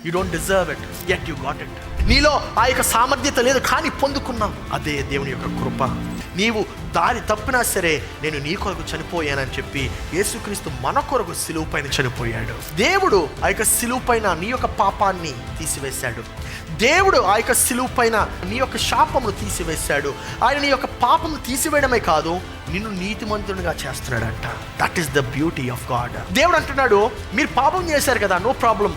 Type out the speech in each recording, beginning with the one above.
You don't deserve it, yet you got it. నీలో ఆ యొక్క సామర్థ్యత లేదు కానీ పొందుకున్నావు. అదే దేవుని యొక్క కృప. నీవు దారి తప్పినా సరే నేను నీ కొరకు చనిపోయానని చెప్పి యేసుక్రీస్తు మన కొరకు సిలువ పైన చనిపోయాడు. దేవుడు ఆ యొక్క సిలువ పైన నీ యొక్క పాపాన్ని తీసివేశాడు. దేవుడు ఆ యొక్క సిలువ పైన నీ యొక్క శాపమును తీసివేశాడు. ఆయన నీ యొక్క పాపము తీసివేయడమే కాదు, నిన్ను నీతిమంతునిగా చేస్తున్నాడంట. That is the beauty of God. దేవుడు అంటున్నాడు, మీరు పాపం చేశారు కదా, నో ప్రాబ్లం,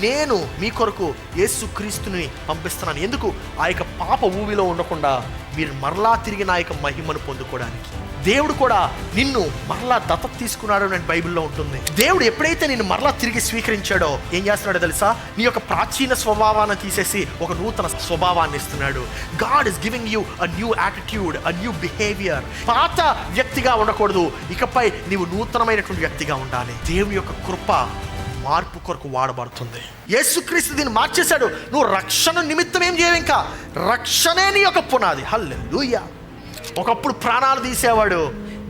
నేను మీ కొరకు యేసుక్రీస్తుని పంపిస్తున్నాను. ఎందుకు? ఆ యొక్క పాప ఊవిలో ఉండకుండా మీరు మరలా తిరిగి నా యొక్క మహిమను పొందుకోవడానికి. దేవుడు కూడా నిన్ను మరలా దత్తత తీసుకున్నాడు అని బైబిల్లో ఉంటుంది. దేవుడు ఎప్పుడైతే నిన్ను మరలా తిరిగి స్వీకరించాడో ఏం చేస్తున్నాడో తెలుసా? నీ యొక్క ప్రాచీన స్వభావాన్ని తీసేసి ఒక నూతన స్వభావాన్ని ఇస్తున్నాడు. God is giving you a new attitude, a new behaviour. పాత వ్యక్తిగా ఉండకూడదు, ఇకపై నీవు నూతనమైనటువంటి వ్యక్తిగా ఉండాలి. దేవుని యొక్క కృప మార్పు కొరకు వాడబడుతుంది. యేసుక్రీస్తు దీన్ని మార్చేశాడు. నువ్వు రక్షణ నిమిత్తం ఏం చేయవు, ఇంకా రక్షణే నీ యొక్క పునాది. హల్లెలూయా. ఒకప్పుడు ప్రాణాలు తీసేవాడు,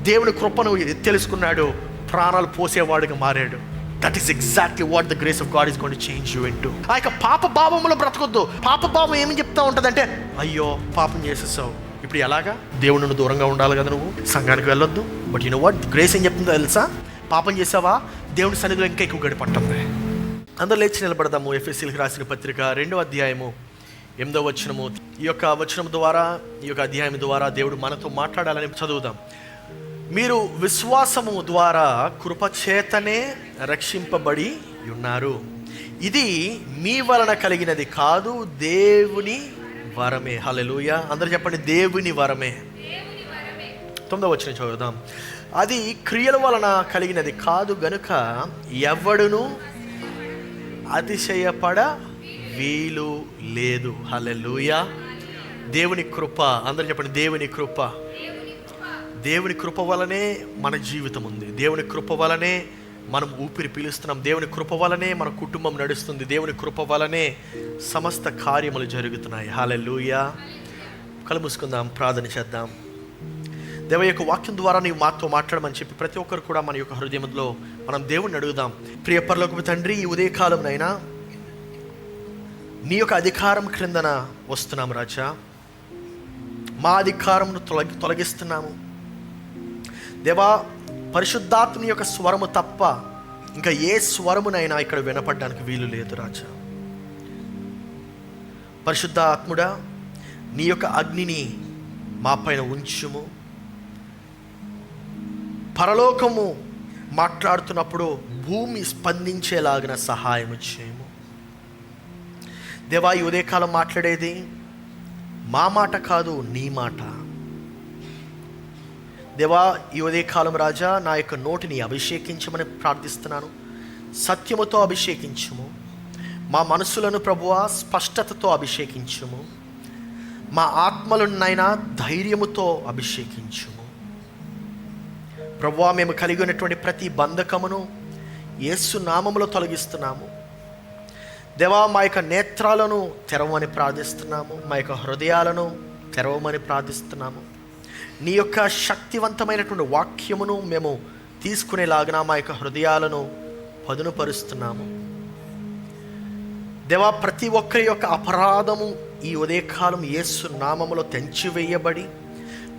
దేవుని కృపను తెలుసుకున్నాడు, ప్రాణాలు పోసేవాడుగా మారాడు. That is exactly what the grace of God is going to change you into. ఆ యొక్క పాప భావంలో బ్రతకొద్దు. పాప భావం ఏమని చెప్తా ఉంటుందంటే, అయ్యో పాపం చేసేసావు, ఇప్పుడు ఎలాగా? దేవుడు నుండి దూరంగా ఉండాలి కదా, నువ్వు సంఘానికి వెళ్ళొద్దు. But you know what grace ఏం చెప్తుందో తెలుసా? పాపం చేసావా, దేవుని సన్నిధిలో ఇంకా ఎక్కువ గడిపంటుంది. అందరూ లేచి నిలబడదాము. ఎఫెసీయులకు రాసిన పత్రిక 2వ అధ్యాయము 8వ వచనము. ఈ యొక్క వచనం ద్వారా, ఈ యొక్క అధ్యాయం ద్వారా దేవుడు మనతో మాట్లాడాలని చదువుదాం. మీరు విశ్వాసము ద్వారా కృపచేతనే రక్షింపబడి ఉన్నారు. ఇది మీ వలన కలిగినది కాదు, దేవుని వరమే. హల్లెలూయా. అందరూ చెప్పండి, దేవుని వరమే. 9వ వచనం చదువుదాం. అది క్రియల వలన కలిగినది కాదు గనుక ఎవడును అతిశయపడ వీలు లేదు. హల్లెలూయా. దేవుని కృప. అందరూ చెప్పండి, దేవుని కృప. దేవుని కృప వలనే మన జీవితం ఉంది. దేవుని కృప వలనే మనం ఊపిరి పీలుస్తున్నాం. దేవుని కృప వలనే మన కుటుంబం నడుస్తుంది. దేవుని కృప వలనే సమస్త కార్యములు జరుగుతున్నాయి. హల్లెలూయా. కళ్ళు మూసుకుందాం, ప్రార్థన చేద్దాం. దేవ యొక్క వాక్యం ద్వారా నీవు మాతో మాట్లాడమని చెప్పి ప్రతి ఒక్కరు కూడా మన యొక్క హృదయంలో మనం దేవుణ్ణి అడుగుదాం. ప్రియ పరలోకపు తండ్రి, ఈ ఉదయకాలంనైనా నీ యొక్క అధికారం క్రిందన వస్తున్నాము రాజా. మా అధికారమును తొలగిస్తున్నాము దేవా. పరిశుద్ధాత్మ యొక్క స్వరము తప్ప ఇంకా ఏ స్వరమునైనా ఇక్కడ వినపడడానికి వీలు లేదు రాజా. పరిశుద్ధాత్ముడా, నీ యొక్క అగ్నిని మా పైన ఉంచుము. పరలోకము మాట్లాడుతున్నప్పుడు భూమి స్పందించేలాగిన సహాయం చేయము దేవా. ఈ ఉదయకాలం మాట్లాడేది మా మాట కాదు, నీ మాట దేవా. ఈ ఉదయకాలం రాజా, నా యొక్క నోటిని అభిషేకించమని ప్రార్థిస్తున్నాను. సత్యముతో అభిషేకించుము. మా మనసులను ప్రభువా స్పష్టతతో అభిషేకించుము. మా ఆత్మలనైనా ధైర్యముతో అభిషేకించుము ప్రభువా. మేము కలిగి ఉన్నటువంటి ప్రతి బంధకమును యేసు నామములో తొలగిస్తున్నాము దేవా. మా యొక్క నేత్రాలను తెరవమని ప్రార్థిస్తున్నాము. మా యొక్క హృదయాలను తెరవమని ప్రార్థిస్తున్నాము. నీ యొక్క శక్తివంతమైనటువంటి వాక్యమును మేము తీసుకునేలాగిన మా యొక్క హృదయాలను పదునుపరుస్తున్నాము దేవా. ప్రతి ఒక్కరి యొక్క అపరాధము ఈ ఉదయకాలం యేసు నామములో తెంచివేయబడి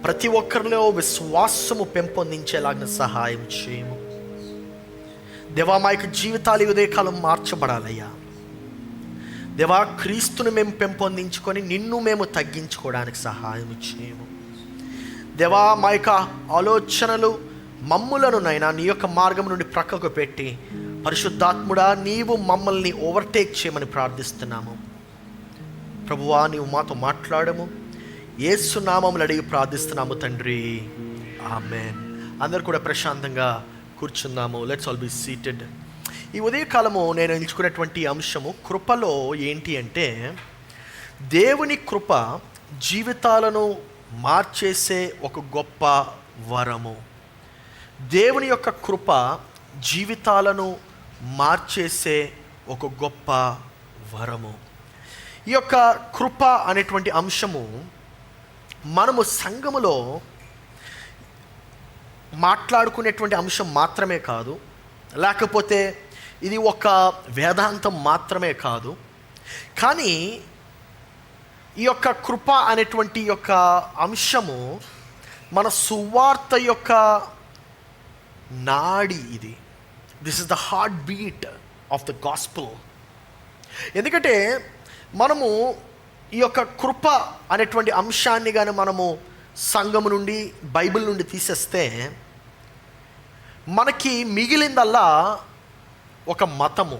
ప్రతి ఒక్కరిలో విశ్వాసము పెంపొందించేలాగిన సహాయం చేయము దేవా. మా యొక్క జీవితాలు ఈ ఉదయకాలం మార్చబడాలయ్యా దేవా. క్రీస్తుని మేము పెంపొందించుకొని నిన్ను మేము తగ్గించుకోవడానికి సహాయం చేయము దేవా. మా యొక్క ఆలోచనలు మమ్ములనునైనా నీ యొక్క మార్గం నుండి ప్రక్కకు పెట్టి పరిశుద్ధాత్ముడా, నీవు మమ్మల్ని ఓవర్టేక్ చేయమని ప్రార్థిస్తున్నాము ప్రభువా. నీవు మాతో మాట్లాడము. యేసు నామములో అడిగి ప్రార్థిస్తున్నాము తండ్రి, ఆమేన్. అందరు కూడా ప్రశాంతంగా కూర్చుందాము. Let's all be seated. ఈ ఉదయకాలము నేను ఎంచుకున్నటువంటి అంశము కృపలో ఏంటి అంటే, దేవుని కృప జీవితాలను మార్చేసే ఒక గొప్ప వరము. దేవుని యొక్క కృప జీవితాలను మార్చేసే ఒక గొప్ప వరము. ఈ యొక్క కృప అనేటువంటి అంశము మనము సంఘములో మాట్లాడుకునేటువంటి అంశం మాత్రమే కాదు, లేకపోతే ఇది ఒక వేదాంతం మాత్రమే కాదు, కానీ ఈ యొక్క కృప అనేటువంటి యొక్క అంశము మన సువార్త యొక్క నాడి. ఇది this is the heart beat of the gospel. ఎందుకంటే మనము ఈ యొక్క కృప అనేటువంటి అంశాన్ని కానీ మనము సంఘము నుండి, బైబిల్ నుండి తీసేస్తే మనకి మిగిలిందల్లా ఒక మతము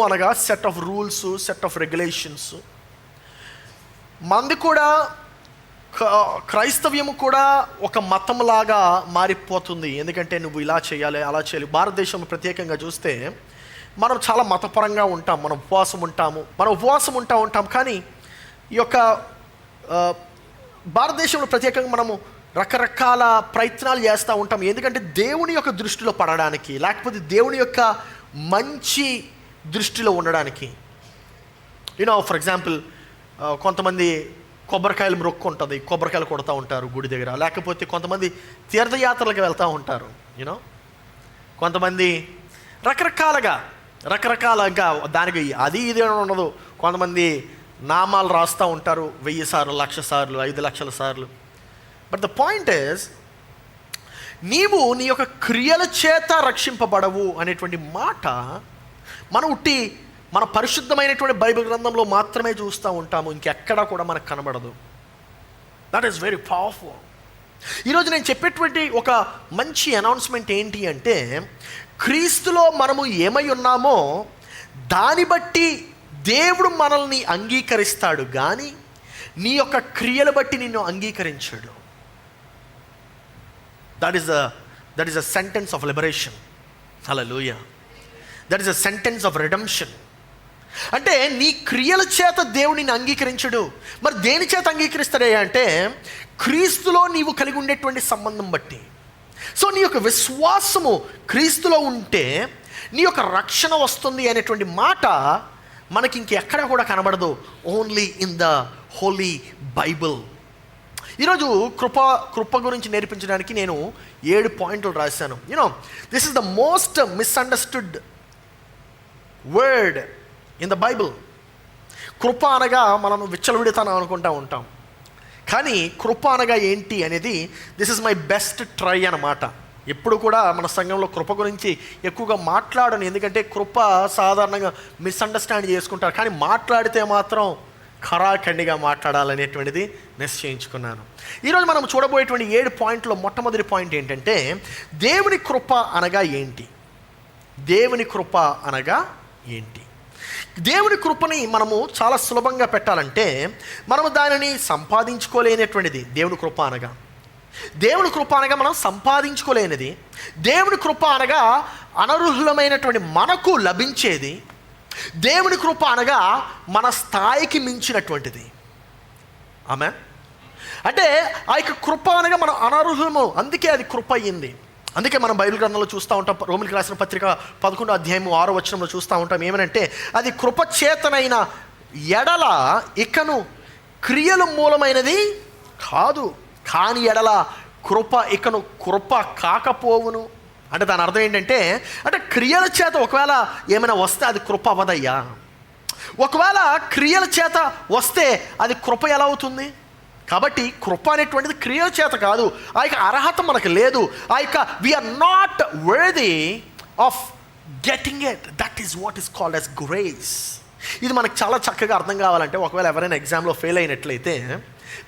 అనగా set of rules, set of regulations. మంది కూడా, క్రైస్తవ్యము కూడా ఒక మతంలాగా మారిపోతుంది. ఎందుకంటే నువ్వు ఇలా చేయాలి, అలా చేయాలి. భారతదేశంలో ప్రత్యేకంగా చూస్తే మనం చాలా మతపరంగా ఉంటాం. మనం ఉపవాసం ఉంటాం. కానీ ఈ యొక్క భారతదేశంలో ప్రత్యేకంగా మనము రకరకాల ప్రయత్నాలు చేస్తూ ఉంటాం. ఎందుకంటే దేవుని యొక్క దృష్టిలో పడడానికి, లేకపోతే దేవుని యొక్క మంచి దృష్టిలో ఉండడానికి. ఫర్ ఎగ్జాంపుల్, కొంతమంది కొబ్బరికాయలు మొక్కు ఉంటుంది, కొబ్బరికాయలు కొడుతూ ఉంటారు గుడి దగ్గర. లేకపోతే కొంతమంది తీర్థయాత్రలకు వెళ్తూ ఉంటారు. కొంతమంది రకరకాలుగా దానికి అది ఇది ఉండదు. కొంతమంది నామాలు రాస్తూ ఉంటారు 1000 సార్లు, 1,00,000 సార్లు, 5 లక్షల సార్లు. బట్ ద పాయింట్ ఈజ్, నీవు నీ యొక్క క్రియల చేత రక్షింపబడవు అనేటువంటి మాట మన పరిశుద్ధమైనటువంటి బైబిల్ గ్రంథంలో మాత్రమే చూస్తూ ఉంటాము. ఇంకెక్కడా కూడా మనకు కనబడదు. That is very powerful. ఈరోజు నేను చెప్పేటువంటి ఒక మంచి అనౌన్స్మెంట్ ఏంటి అంటే, క్రీస్తులో మనము ఏమై ఉన్నామో దాన్ని బట్టి దేవుడు మనల్ని అంగీకరిస్తాడు, కానీ నీ యొక్క క్రియలు బట్టి నిన్ను అంగీకరించాడు. That is a sentence of liberation. Hallelujah. That is a sentence of redemption. అంటే నీ క్రియల చేత దేవుడిని అంగీకరించడు. మరి దేని చేత అంగీకరిస్తాడే అంటే, క్రీస్తులో నీవు కలిగి ఉండేటువంటి సంబంధం బట్టి. సో నీ యొక్క విశ్వాసము క్రీస్తులో ఉంటే నీ యొక్క రక్షణ వస్తుంది అనేటువంటి మాట మనకి ఇంకెక్కడ కూడా కనబడదు. Only in the holy Bible. ఈరోజు కృప గురించి నేర్పించడానికి నేను 7 పాయింట్లు రాశాను. This is the most misunderstood word in the Bible. కృప అనగా మనం విచ్చలవిడితనం అనుకుంటూ ఉంటాం, కానీ కృప అనగా ఏంటి అనేది this is my best try అన్నమాట. ఎప్పుడు కూడా మన సంఘంలో కృప గురించి ఎక్కువగా మాట్లాడను, ఎందుకంటే కృప సాధారణంగా మిస్అండర్స్టాండ్ చేసుకుంటారు. కానీ మాట్లాడితే మాత్రం ఖరాఖండిగా మాట్లాడాలనేటువంటిది నిశ్చయించుకున్నాను. ఈరోజు మనం చూడబోయేటువంటి 7 పాయింట్లో మొట్టమొదటి పాయింట్ ఏంటంటే, దేవుని కృప అనగా ఏంటి? దేవుని కృప అనగా ఏంటి? దేవుని కృపని మనము చాలా సులభంగా పెట్టాలంటే, మనము దానిని సంపాదించుకోలేనటువంటిది దేవుని కృప అనగా. దేవుని కృప అనగా మనం సంపాదించుకోలేనిది. దేవుని కృప అనగా అనర్హులమైనటువంటి మనకు లభించేది. దేవుని కృప అనగా మన స్థాయికి మించినటువంటిది. ఆమెన్. అంటే ఆ యొక్క కృప అనగా మనం అనర్హులము, అందుకే అది కృప అయ్యింది. అందుకే మనం బైబిల్ గ్రంథంలో చూస్తూ ఉంటాం. రోమిలికి రాసిన పత్రిక 11వ అధ్యాయము 6వ వచనంలో చూస్తూ ఉంటాం. ఏమనంటే, అది కృపచేతనైన ఎడల ఇకను క్రియలు మూలమైనది కాదు, కాని ఎడల కృప ఇకను కృప కాకపోవును. అంటే దాని అర్థం ఏంటంటే, అంటే క్రియల చేత ఒకవేళ ఏమైనా వస్తే అది కృప అవ్వదయ్యా. ఒకవేళ క్రియల చేత వస్తే అది కృప ఎలా అవుతుంది? కాబట్టి కృప అనేటువంటిది క్రియల చేత కాదు. ఆ యొక్క అర్హత మనకు లేదు. ఆ యొక్క we're not worthy of getting it. That is what is called as grace. ఇది మనకు చాలా చక్కగా అర్థం కావాలంటే, ఒకవేళ ఎవరైనా ఎగ్జామ్లో ఫెయిల్ అయినట్లయితే,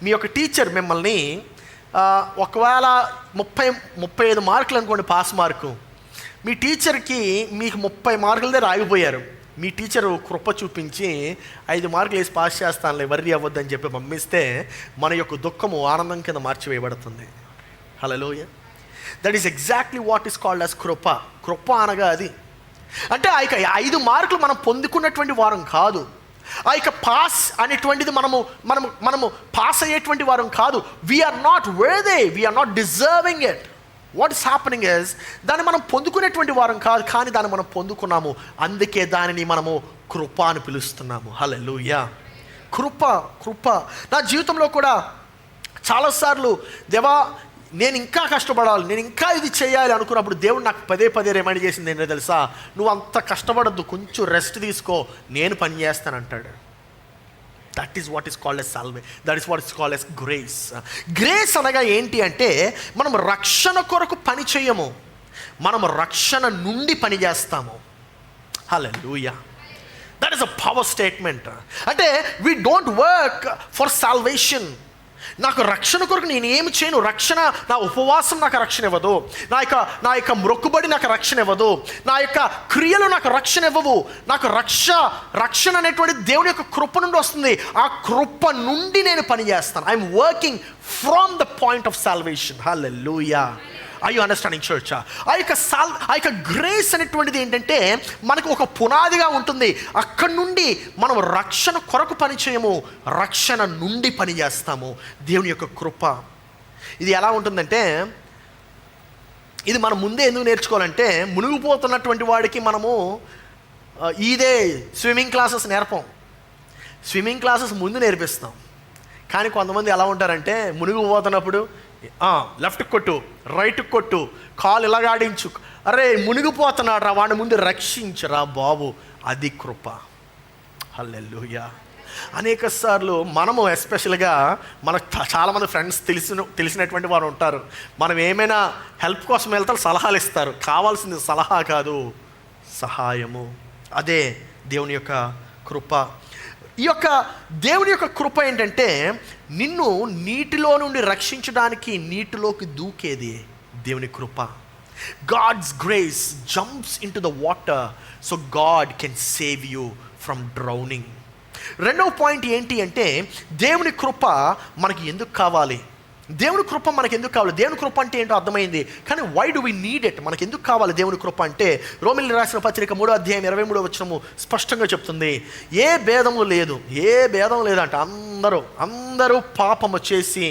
మీ యొక్క టీచర్ మిమ్మల్ని ఒకవేళ 35 మార్కులు అనుకోండి పాస్ మార్కు, మీ టీచర్కి మీకు 30 మార్కులదే రాగిపోయారు. మీ టీచరు కృప చూపించి 5 మార్కులు వేసి పాస్ చేస్తానులే, వర్రీ అవ్వద్దని చెప్పి పంపిస్తే మన యొక్క దుఃఖము ఆనందం కింద మార్చివేయబడుతుంది. హల్లెలూయా. That is exactly what is called as కృప. కృప అనగా అది. అంటే ఆ యొక్క 5 మార్కులు మనం పొందుకున్నటువంటి వారం కాదు. ఆ యొక్క పాస్ అనేటువంటిది మనము పాస్ అయ్యేటువంటి వారం కాదు. We are not worthy, we are not deserving it. What is happening is, దాన్ని మనం పొందుకునేటువంటి వారం కాదు, కానీ దాన్ని మనం పొందుకున్నాము. అందుకే దానిని మనము కృప అని పిలుస్తున్నాము. హల్లెలూయా. కృప. నా జీవితంలో కూడా చాలాసార్లు, దేవా నేను ఇంకా కష్టపడాలి, నేను ఇంకా ఇది చేయాలి అనుకున్నప్పుడు దేవుడు నాకు పదే పదే రిమైండ్ చేసింది ఏంటో తెలుసా, నువ్వు అంత కష్టపడద్దు, కొంచెం రెస్ట్ తీసుకో, నేను పని చేస్తాను అంటాడు. That is what is called as Salve, that is what is called as grace. Grace అనగా ఏంటి అంటే మనం రక్షణ కొరకు పని చేయము, మనం రక్షణ నుండి పని చేస్తాము. హల్లెలూయా. That is a power statement. అంటే we don't work for salvation. నాకు రక్షణ కొరకు నేను ఏమి చేయను, రక్షణ, నా ఉపవాసం నాకు రక్షణ ఇవ్వదు, నా యొక్క మొక్కుబడి నాకు రక్షణ ఇవ్వదు, నా యొక్క క్రియలు నాకు రక్షణ ఇవ్వవు. నాకు రక్షణ అనేటువంటి దేవుని యొక్క కృప నుండి వస్తుంది. ఆ కృప నుండి నేను పని చేస్తాను. I'm working from the point of salvation. Hallelujah. I you understanding church? ఆ యొక్క గ్రేస్ అనేటువంటిది ఏంటంటే మనకు ఒక పునాదిగా ఉంటుంది. అక్కడి నుండి మనం రక్షణ కొరకు పని చేయము, రక్షణ నుండి పని చేస్తాము. దేవుని యొక్క కృప ఇది ఎలా ఉంటుందంటే, ఇది మనం ముందే ఎందుకు నేర్చుకోవాలంటే, మునిగిపోతున్నటువంటి వాడికి మనము ఇదే స్విమ్మింగ్ క్లాసెస్ నేర్పం. స్విమ్మింగ్ క్లాసెస్ ముందు నేర్పిస్తాం. కానీ కొంతమంది ఎలా ఉంటారంటే, మునిగిపోతున్నప్పుడు లెఫ్ట్ కొట్టు, రైట్ కొట్టు, కాలు ఇలాగాడించు, అరే మునిగిపోతున్నాడు రా, వాడిని ముందు రక్షించరా బాబు. అది కృప. హల్లెలూయా. అనేక సార్లు మనము ఎస్పెషల్గా మనకు చాలామంది ఫ్రెండ్స్ తెలిసినటువంటి వారు ఉంటారు. మనం ఏమైనా హెల్ప్ కోసం వెళ్తే సలహాలు ఇస్తారు. కావాల్సింది సలహా కాదు, సహాయము. అదే దేవుని యొక్క కృప. ఈ యొక్క దేవుని యొక్క కృప ఏంటంటే నిన్ను నీటిలో నుండి రక్షించడానికి నీటిలోకి దూకేది దేవుని కృప. God's grace jumps into the water so God can save you from drowning. రెండవ పాయింట్ ఏంటి అంటే దేవుని కృప మనకి ఎందుకు కావాలి, దేవుని కృప మనకి ఎందుకు కావాలి. దేవుని కృప అంటే ఏంటో అర్థమైంది, కానీ why do we need it, మనకి ఎందుకు కావాలి దేవుని కృప అంటే రోమీయులకు రాసిన పత్రిక 3వ అధ్యాయం 23వ వచనము స్పష్టంగా చెప్తుంది. ఏ భేదము లేదంట. అందరూ పాపము చేసి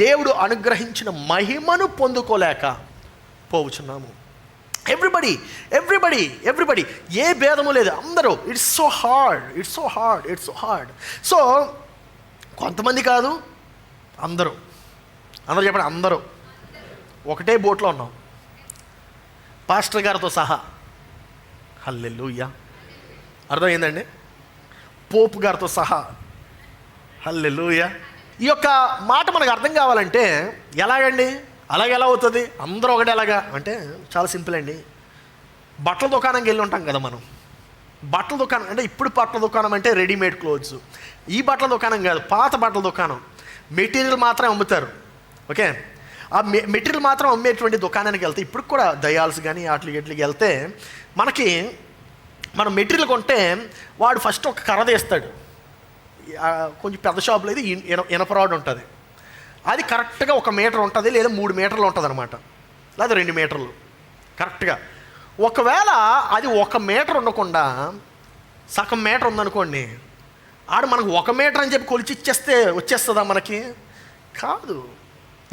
దేవుడు అనుగ్రహించిన మహిమను పొందుకోలేక పోవుచున్నాము. ఎవ్రీబడి ఏ భేదము లేదు, అందరూ. It's so hard. సో కొంతమంది కాదు, అందరూ చెప్పండి, అందరూ ఒకటే బోట్లో ఉన్నాం, పాస్టర్ గారితో సహా. హల్లెలూయా. అర్థమైందండి? పోప్ గారితో సహా. హల్లెలూయా. ఈ యొక్క మాట మనకు అర్థం కావాలంటే ఎలాగండి, ఎలా అవుతుంది? అందరూ ఒకటే ఎలాగా అంటే చాలా సింపుల్ అండి. బట్టల దుకాణంకి వెళ్ళి ఉంటాం కదా మనం. బట్టల దుకాణం అంటే ఇప్పుడు బట్టల దుకాణం అంటే రెడీమేడ్ క్లోత్స్. ఈ బట్టల దుకాణం కాదు, పాత బట్టల దుకాణం. మెటీరియల్ మాత్రం అమ్ముతారు. ఓకే, ఆ మెటీరియల్ మాత్రం అమ్మేటువంటి దుకాణానికి వెళ్తే, ఇప్పుడు కూడా దయాల్స్ కానీ వాటికి వెళ్తే మనం మెటీరియల్ కొంటే వాడు ఫస్ట్ ఒక కర్ర తీస్తాడు. కొంచెం పెద్ద షాపులో ఇది ఇనపరాడు ఉంటుంది. అది కరెక్ట్గా 1 మీటర్ ఉంటుంది, లేదా 3 మీటర్లు ఉంటుంది అనమాట, లేదా 2 మీటర్లు కరెక్ట్గా. ఒకవేళ అది 1 మీటర్ ఉండకుండా సగం మీటర్ ఉందనుకోండి, ఆడు మనకు 1 మీటర్ అని చెప్పి కొలిచి వచ్చేస్తుందా మనకి? కాదు.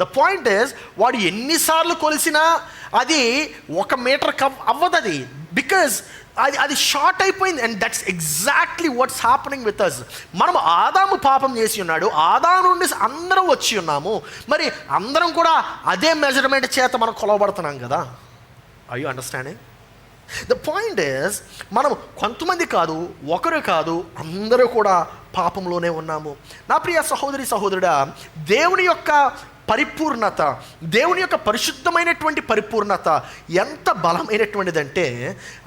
ద పాయింట్ ఈస్, వాడు ఎన్నిసార్లు కొలిసినా అది 1 మీటర్ అవ్వదు. అది బికాజ్ అది షార్ట్ అయిపోయింది. And that's exactly what's happening with us. మనం ఆదాము పాపం చేసి ఉన్నాడు, ఆదాము నుండి అందరం వచ్చి ఉన్నాము. మరి అందరం కూడా అదే మెజర్మెంట్ చేత మనం కొలవబడుతున్నాం కదా. Are you understanding? The point is, మనం కొంతమంది కాదు, ఒకరు కాదు, అందరూ కూడా పాపంలోనే ఉన్నాము. నా ప్రియ సహోదరుడా, దేవుని యొక్క పరిపూర్ణత, దేవుని యొక్క పరిశుద్ధమైనటువంటి పరిపూర్ణత ఎంత బలమైనటువంటిదంటే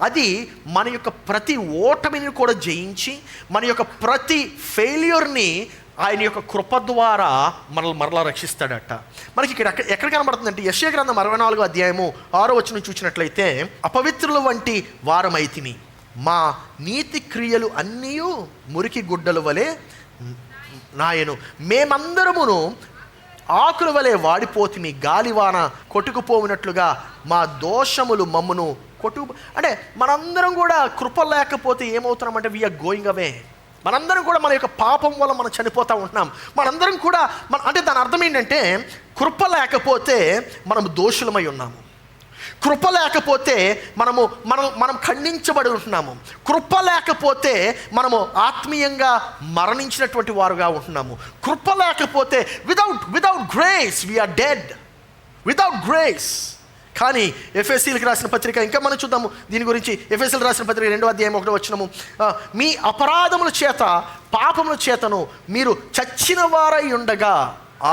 అది మన యొక్క ప్రతి ఓటమిని కూడా జయించి, మన యొక్క ప్రతి ఫెయిల్యూర్ని ఆయన యొక్క కృప ద్వారా మరలా రక్షిస్తాడట. మనకి ఇక్కడ ఎక్కడ కనబడుతుందంటే యెషయా గ్రంథం 64వ అధ్యాయము 6వ వచనం చూసినట్లయితే, అపవిత్రుల వంటి వారమైతిమి, మా నీతి క్రియలు అన్నీ మురికి గుడ్డల వలె నాయను, మేమందరమును ఆకుల వలె వాడిపోతిమి, గాలివాన కొట్టుకుపోయినట్లుగా మా దోషములు మమ్మును అంటే మనందరం కూడా కృప లేకపోతే ఏమవుతున్నామంటే వీఆర్ గోయింగ్ అవే. మనందరం కూడా మన యొక్క పాపం వల్ల మనం చనిపోతూ ఉంటున్నాం. మనందరం కూడా అంటే దాని అర్థం ఏంటంటే కృప లేకపోతే మనం దోషులమై ఉన్నాము. కృప లేకపోతే మనం ఖండించబడి ఉంటున్నాము. కృప లేకపోతే మనము ఆత్మీయంగా మరణించినటువంటి వారుగా ఉంటున్నాము. కృప లేకపోతే without grace we're dead. Without grace. కానీ ఎఫెసీలకు రాసిన పత్రిక ఇంకా మనం చూద్దాము దీని గురించి. ఎఫెసీలకు రాసిన పత్రిక 2వ అధ్యాయం 1వ వచనము, మీ అపరాధముల చేత పాపముల చేతను మీరు చచ్చిన వారై ఉండగా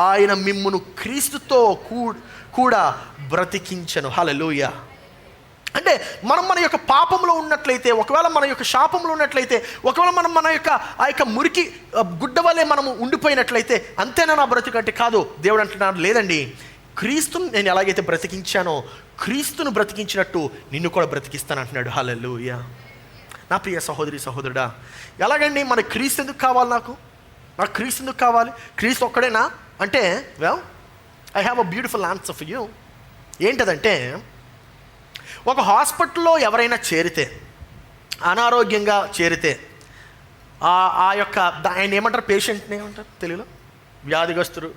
ఆయన మిమ్మును క్రీస్తుతో కూడా బ్రతికించెను. హల్లెలూయా. అంటే మనం మన యొక్క పాపంలో ఉన్నట్లయితే, ఒకవేళ మన యొక్క శాపంలో ఉన్నట్లయితే, ఒకవేళ మనం మన యొక్క ఆ యొక్క మురికి గుడ్డ వలె మనము ఉండిపోయినట్లయితే అంతేనా నా బ్రతికంటే? కాదు. దేవుడు అంటున్నాడు, లేదండి, క్రీస్తును నేను ఎలాగైతే బ్రతికించానో క్రీస్తును బ్రతికించినట్టు నిన్ను కూడా బ్రతికిస్తాను అంటున్నాడు. హల్లెలూయా. నా ప్రియ సహోదరి సహోదరుడా, ఎలాగండి మన క్రీస్తు ఎందుకు కావాలి? నాకు క్రీస్తు ఎందుకు కావాలి? క్రీస్తు ఒక్కడేనా అంటే, well, I have a beautiful answer for you. ఏంటదంటే, ఒక హాస్పిటల్లో ఎవరైనా చేరితే, అనారోగ్యంగా చేరితే, ఆ యొక్క ఆయన ఏమంటారు, పేషెంట్ని ఏమంటారు తెలుగులో? వ్యాధిగ్రస్తుడు,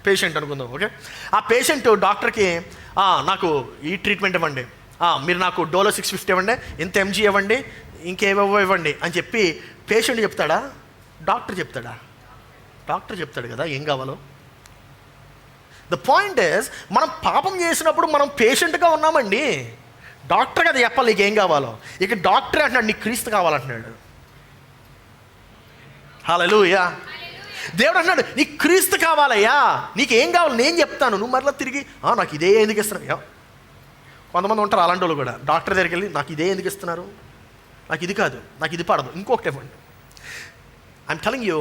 పేషెంట్ అనుకుందాం. ఓకే, ఆ పేషెంట్ డాక్టర్కి నాకు ఈ ట్రీట్మెంట్ ఇవ్వండి, మీరు నాకు డోలో 650 ఇవ్వండి, ఇంత ఎంజీ ఇవ్వండి, ఇంకేవేవో ఇవ్వండి అని చెప్పి పేషెంట్ చెప్తాడా? డాక్టర్ చెప్తాడా? డాక్టర్ చెప్తాడు కదా ఏం కావాలో. ద పాయింట్ ఈస్, మనం పాపం చేసినప్పుడు మనం పేషెంట్గా ఉన్నామండి. డాక్టర్ కదా చెప్పాలి నీకు ఏం కావాలో. ఇక డాక్టర్ అంటున్నాడు నీకు క్రీస్తు కావాలంటున్నాడు. హల్లెలూయా. దేవుడు అంటున్నాడు నీకు క్రీస్తు కావాలయ్యా, నీకు ఏం కావాలి నేను చెప్తాను, నువ్వు మరలా తిరిగి నాకు ఇదే ఎందుకు ఇస్తున్నా. కొంతమంది ఉంటారు అలాంటి వాళ్ళు కూడా, డాక్టర్ దగ్గరికి వెళ్ళి నాకు ఇదే ఎందుకు ఇస్తున్నారు, నాకు ఇది కాదు, నాకు ఇది పడదు, ఇంకొకటి ఇవ్వండి. I'm telling you,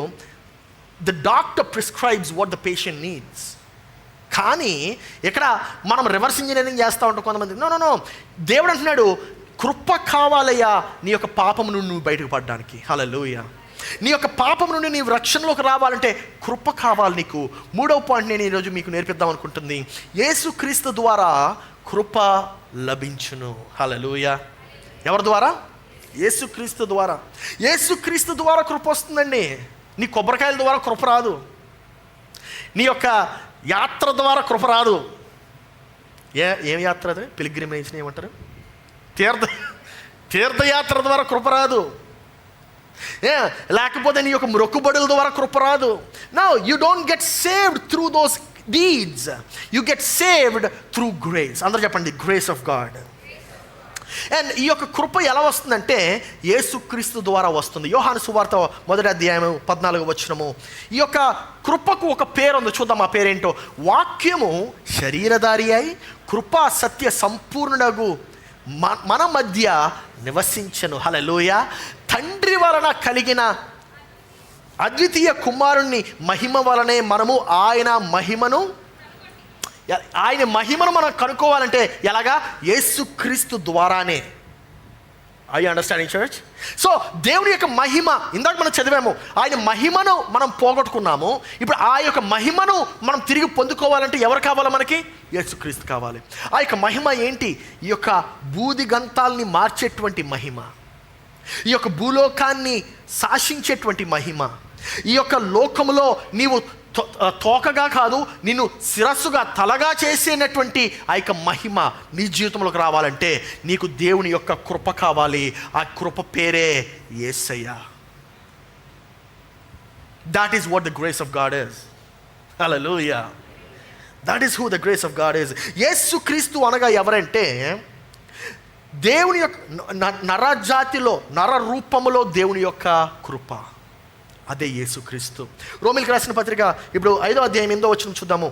the doctor prescribes what the patient needs. కానీ ఇక్కడ మనం రివర్స్ ఇంజనీరింగ్ చేస్తూ ఉంటాం కొంతమంది. నో, దేవుడు అంటున్నాడు కృప కావాలయ్యా నీ యొక్క పాపం నుండి నువ్వు బయటకు పడడానికి. హల్లెలూయా. నీ యొక్క పాపం నుండి నీవు రక్షణలోకి రావాలంటే కృప కావాలి నీకు. 3వ పాయింట్ నేను ఈరోజు మీకు నేర్పిద్దాం అనుకుంటుంది, యేసుక్రీస్తు ద్వారా కృప లభించును. హల్లెలూయా. ఎవరి ద్వారా? యేసుక్రీస్తు ద్వారా. యేసుక్రీస్తు ద్వారా కృప వస్తుందండి. నీ కొబ్బరికాయల ద్వారా కృప రాదు, నీ యొక్క యాత్ర ద్వారా కృప రాదు. ఏం యాత్ర అది? పిల్గ్రిమేజ్ ఏమంటారు? తీర్థయాత్ర ద్వారా కృప రాదు. లేకపోతే నీ యొక్క మొక్కుబడుల ద్వారా కృప రాదు. No, you don't get saved through those deeds, you get saved through grace. అందరూ చెప్పండి, గ్రేస్ ఆఫ్ గాడ్. అండ్ ఈ యొక్క కృప ఎలా వస్తుందంటే యేసుక్రీస్తు ద్వారా వస్తుంది. యోహాను సువార్త 1వ అధ్యాయం 14వ వచనము, ఈ యొక్క కృపకు ఒక పేరు ఉంది, చూద్దాం ఆ పేరేంటో. వాక్యము శరీరధారి అయి కృపా సత్య సంపూర్ణుడగు మన మధ్య నివసించెను. హల్లెలూయా. తండ్రి వలన కలిగిన అద్వితీయ కుమారుణ్ణి మహిమ వలనే మనము ఆయన మహిమను మనం కనుక్కోవాలంటే ఎలాగా? యేసుక్రీస్తు ద్వారానే. I understanding church? సో దేవుని యొక్క మహిమ, ఇందాక మనం చదివాము, ఆయన మహిమను మనం పోగొట్టుకున్నాము. ఇప్పుడు ఆ యొక్క మహిమను మనం తిరిగి పొందుకోవాలంటే ఎవరు కావాలి మనకి? యేసుక్రీస్తు కావాలి. ఆ యొక్క మహిమ ఏంటి? ఈ యొక్క బూది గంతాల్ని మార్చేటువంటి మహిమ, ఈ యొక్క భూలోకాన్ని శాసించేటువంటి మహిమ, ఈ యొక్క లోకములో నీవు తోకగా కాదు నిన్ను శిరస్సుగా తలగా చేసేటటువంటి ఆ యొక్క మహిమ నీ జీవితంలోకి రావాలంటే నీకు దేవుని యొక్క కృప కావాలి. ఆ కృప పేరే యేసయ్య. That is what the grace of God is. Hallelujah. That is who the grace of God is. యేసుక్రీస్తు అనగా ఎవరంటే దేవుని యొక్క నరజాతిలో నర రూపములో దేవుని యొక్క కృప, అదే యేసుక్రీస్తు. రోమీయులకు రాసిన పత్రిక ఇప్పుడు 5వ అధ్యాయం 8వ వచనం చూద్దాము.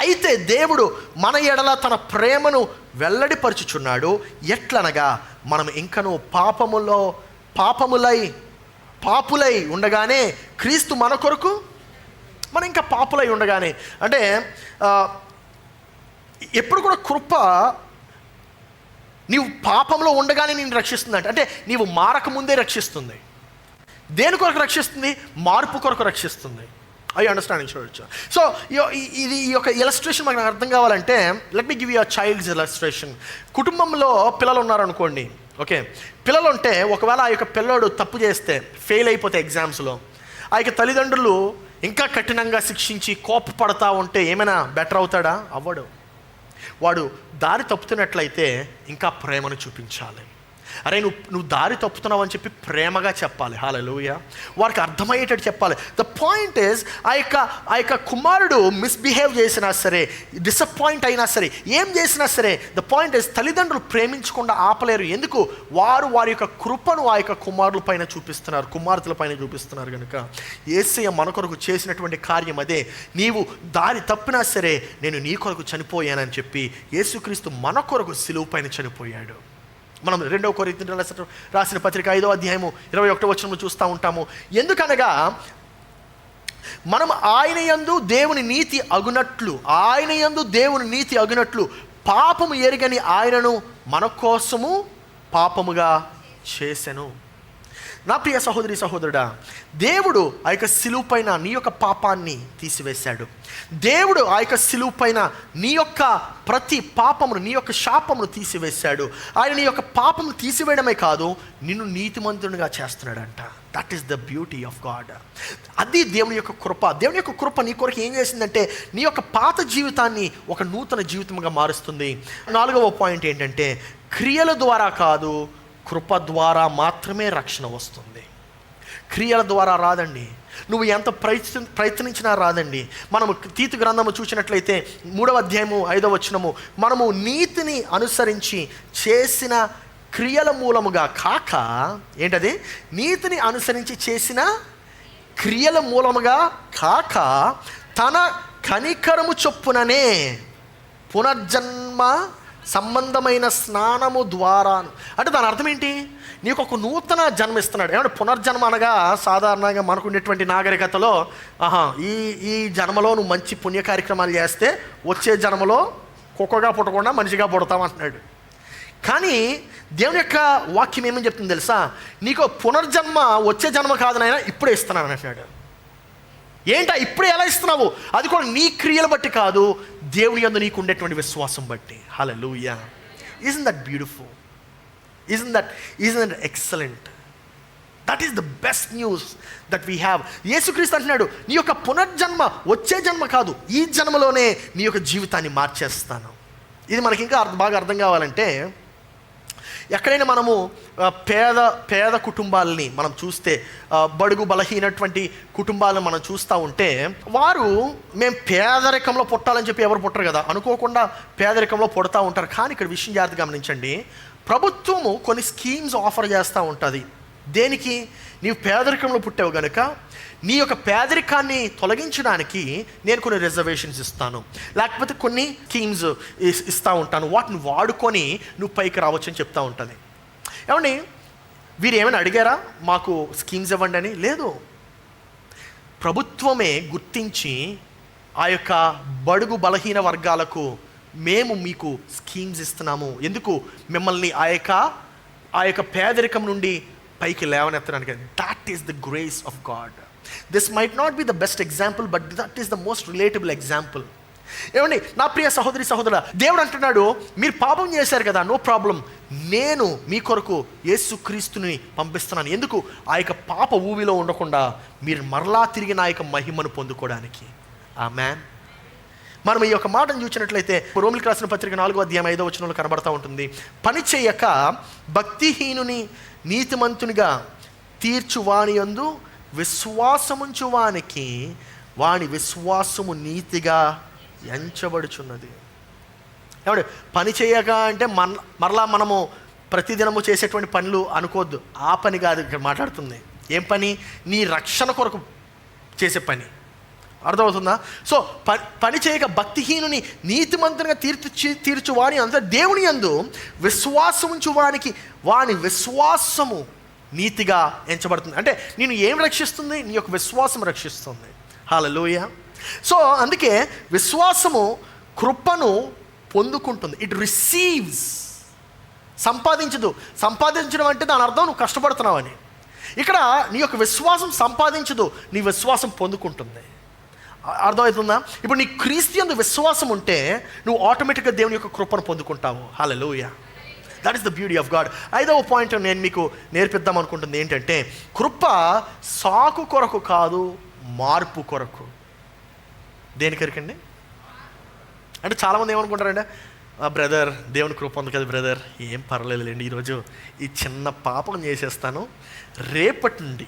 అయితే దేవుడు మన ఎడల తన ప్రేమను వెల్లడిపరుచుచున్నాడు, ఎట్లనగా మనం ఇంకను పాపులై ఉండగానే క్రీస్తు మన కొరకు, మనం ఇంకా పాపులై ఉండగానే అంటే ఎప్పుడు కూడా కృప నీవు పాపంలో ఉండగానే నేను రక్షిస్తుంది అంటే నీవు మారకముందే రక్షిస్తుంది. దేని కొరకు రక్షిస్తుంది? మార్పు కొరకు రక్షిస్తుంది. ఐ అండర్స్టాండింగ్ చూడొచ్చు. సో ఇది ఈ యొక్క ఇలస్ట్రేషన్ మనకు అర్థం కావాలంటే let me give you a child's illustration. కుటుంబంలో పిల్లలు ఉన్నారనుకోండి, ఓకే, పిల్లలు ఉంటే ఒకవేళ ఆ యొక్క పిల్లోడు తప్పు చేస్తే, ఫెయిల్ అయిపోతే ఎగ్జామ్స్లో, ఆ యొక్క తల్లిదండ్రులు ఇంకా కఠినంగా శిక్షించి కోపపడతా ఉంటే ఏమైనా బెటర్ అవుతాడా? అవ్వడు. వాడు దారి తప్పుతున్నట్లయితే ఇంకా ప్రేమను చూపించాలి. అరే నువ్వు దారి తప్పుతున్నావు అని చెప్పి ప్రేమగా చెప్పాలి. హల్లెలూయా. వారికి అర్థమయ్యేటట్టు చెప్పాలి. ద పాయింట్ ఈజ్ ఆ యొక్క కుమారుడు మిస్బిహేవ్ చేసినా సరే, డిసప్పాయింట్ అయినా సరే, ఏం చేసినా సరే, ద పాయింట్ ఈజ్ తల్లిదండ్రులు ప్రేమించకుండా ఆపలేరు. ఎందుకు? వారి యొక్క కృపను ఆ యొక్క కుమారుల పైన చూపిస్తున్నారు, కుమార్తెల పైన చూపిస్తున్నారు. కనుక యేసయ్య మన కొరకు చేసినటువంటి కార్యం అదే. నీవు దారి తప్పినా సరే నేను నీ కొరకు చనిపోయానని చెప్పి యేసుక్రీస్తు మన కొరకు సిలువ పైన చనిపోయాడు. మనం 2 కొరింథీయులకు రాసిన పత్రిక 5వ అధ్యాయము 21వ వచనంలో చూస్తూ ఉంటాము. ఎందుకనగా మనం ఆయన యందు దేవుని నీతి అగునట్లు పాపము ఎరుగని ఆయనను మన కోసము పాపముగా చేసెను. నా ప్రియ సహోదరి సహోదరుడా, దేవుడు ఆ యొక్క సిలువ పైన నీ యొక్క పాపాన్ని తీసివేశాడు. దేవుడు ఆ యొక్క సిలువ పైన నీ యొక్క ప్రతి పాపమును, నీ యొక్క శాపమును తీసివేశాడు. ఆయన నీ యొక్క పాపమును తీసివేయడమే కాదు, నిన్ను నీతిమంతునిగా చేస్తున్నాడంట. That is the beauty of God. అది దేవుని యొక్క కృప. దేవుని యొక్క కృప నీ కొరకు ఏం చేసిందంటే నీ యొక్క పాత జీవితాన్ని ఒక నూతన జీవితంగా మారుస్తుంది. 4వ పాయింట్ ఏంటంటే క్రియల ద్వారా కాదు, కృప ద్వారా మాత్రమే రక్షణ వస్తుంది. క్రియల ద్వారా రాదండి. నువ్వు ఎంత ప్రయత్నించినా రాదండి. మనము తీతు గ్రంథము చూసినట్లయితే 3వ అధ్యాయము 5వ వచనము, మనము నీతిని అనుసరించి చేసిన క్రియల మూలముగా కాక, ఏంటది? నీతిని అనుసరించి చేసిన క్రియల మూలముగా కాక తన కనికరము చొప్పుననే పునర్జన్మ సంబంధమైన స్నానము ద్వారా. అంటే దాని అర్థం ఏంటి? నీకు ఒక నూతన జన్మ ఇస్తున్నాడు. ఏమంటే పునర్జన్మ అనగా సాధారణంగా మనకు ఉండేటువంటి నాగరికతలో ఈ జన్మలో నువ్వు మంచి పుణ్య కార్యక్రమాలు చేస్తే వచ్చే జన్మలో కుక్కగా పుట్టకుండా మనిషిగా పుడతామంటున్నాడు. కానీ దేవుని యొక్క వాక్యం ఏమని చెప్తుంది తెలుసా? నీకు పునర్జన్మ వచ్చే జన్మ కాదు నాయనా, ఇప్పుడే ఇస్తున్నాను అంటున్నాడు. ఏంటా ఇప్పుడే ఎలా ఇస్తున్నావు? అది కూడా నీ క్రియలు బట్టి కాదు, దేవుని యందు నీకు ఉండేటువంటి విశ్వాసం బట్టి. హల్లెలూయా. Isn't that beautiful? Isn't that excellent? That is the best news that we have. యేసుక్రీస్తు అంటున్నాడు, నీ యొక్క పునర్జన్మ వచ్చే జన్మ కాదు, ఈ జన్మలోనే నీ యొక్క జీవితాన్ని మార్చేస్తాను. ఇది మనకి ఇంకా బాగా అర్థం కావాలంటే, ఎక్కడైనా మనము పేద కుటుంబాలని మనం చూస్తే, బడుగు బలహీనటువంటి కుటుంబాలను మనం చూస్తూ ఉంటే, వారు మేము పేదరికంలో పుట్టాలని చెప్పి ఎవరు పుట్టరు కదా, అనుకోకుండా పేదరికంలో పుడతా ఉంటారు. కానీ ఇక్కడ విషయం జాగ్రత్తగా గమనించండి, ప్రభుత్వము కొన్ని స్కీమ్స్ ఆఫర్ చేస్తూ ఉంటుంది. దేనికి? నీవు పేదరికంలో పుట్టావు కనుక నీ యొక్క పేదరికాన్ని తొలగించడానికి నేను కొన్ని రిజర్వేషన్స్ ఇస్తాను, లేకపోతే కొన్ని స్కీమ్స్ ఇస్తూ ఉంటాను, వాటిని వాడుకొని నువ్వు పైకి రావచ్చు అని చెప్తూ ఉంటుంది. ఏమండి, వీరు ఏమైనా అడిగారా మాకు స్కీమ్స్ ఇవ్వండి అని? లేదు. ప్రభుత్వమే గుర్తించి ఆ యొక్క బడుగు బలహీన వర్గాలకు మేము మీకు స్కీమ్స్ ఇస్తున్నాము. ఎందుకు? మిమ్మల్ని ఆ యొక్క పేదరికం నుండి పైకి లేవనెత్తడానికి. That is the grace of God. This might not be the best example, but that is the most relatable example. ఏమండి, నా ప్రియ సహోదరి సహోదరుల, దేవుడు అంటున్నాడు, మీరు పాపం చేశారు కదా, నో ప్రాబ్లం, నేను మీ కొరకు యేసుక్రీస్తుని పంపిస్తున్నాను. ఎందుకు? ఆ యొక్క పాప ఊవిలో ఉండకుండా మీరు మరలా తిరిగి నా యొక్క మహిమను పొందుకోవడానికి. ఆమేన్. మనం ఈ యొక్క మాటను చూసినట్లయితే రోమిలికి రాసిన పత్రిక 4వ అధ్యాయం 5వ వచనంలో కనబడతా ఉంటుంది. పని చేయక భక్తిహీనుని నీతిమంతునిగా తీర్చువాని యందు విశ్వాసముంచు వానికి వాని విశ్వాసము నీతిగా ఎంచబడుచున్నది. ఏమంటే పని చేయక అంటే మరలా మనము ప్రతిదినము చేసేటువంటి పనులు అనుకోవద్దు. ఆ పని కాదు ఇక్కడ మాట్లాడుతుంది. ఏం పని? నీ రక్షణ కొరకు చేసే పని. అర్థమవుతుందా? సో పని చేయక భక్తిహీనుని నీతిమంతునిగా తీర్చువాని అంతా దేవుని యందు విశ్వాసముంచు వానికి వాని విశ్వాసము నీతిగా ఎంచబడుతుంది. అంటే నేను ఏం రక్షిస్తుంది? నీ యొక్క విశ్వాసం రక్షిస్తుంది. హల్లెలూయా. సో అందుకే విశ్వాసము కృపను పొందుకుంటుంది. It receives, సంపాదించదు. సంపాదించడం అంటే దాని అర్థం నువ్వు కష్టపడుతున్నావని. ఇక్కడ నీ యొక్క విశ్వాసం సంపాదించదు, నీ విశ్వాసం పొందుకుంటుంది. అర్థమవుతుందా? ఇప్పుడు నీ క్రీస్తు యందు విశ్వాసం ఉంటే నువ్వు ఆటోమేటిక్గా దేవుని యొక్క కృపను పొందుకుంటావు. హల్లెలూయా. That is the beauty of God. 5వ పాయింట్ నేను మీకు నేర్పిద్దాం అనుకుంటుంది ఏంటంటే, కృప సాకు కొరకు కాదు, మార్పు కొరకు. దేని కొరకండి? అంటే చాలామంది ఏమనుకుంటారంటే, బ్రదర్ దేవుని కృప ఉంది కదా బ్రదర్, ఏం పర్వాలేదులేండి, ఈరోజు ఈ చిన్న పాపం చేసేస్తాను, రేపటి నుండి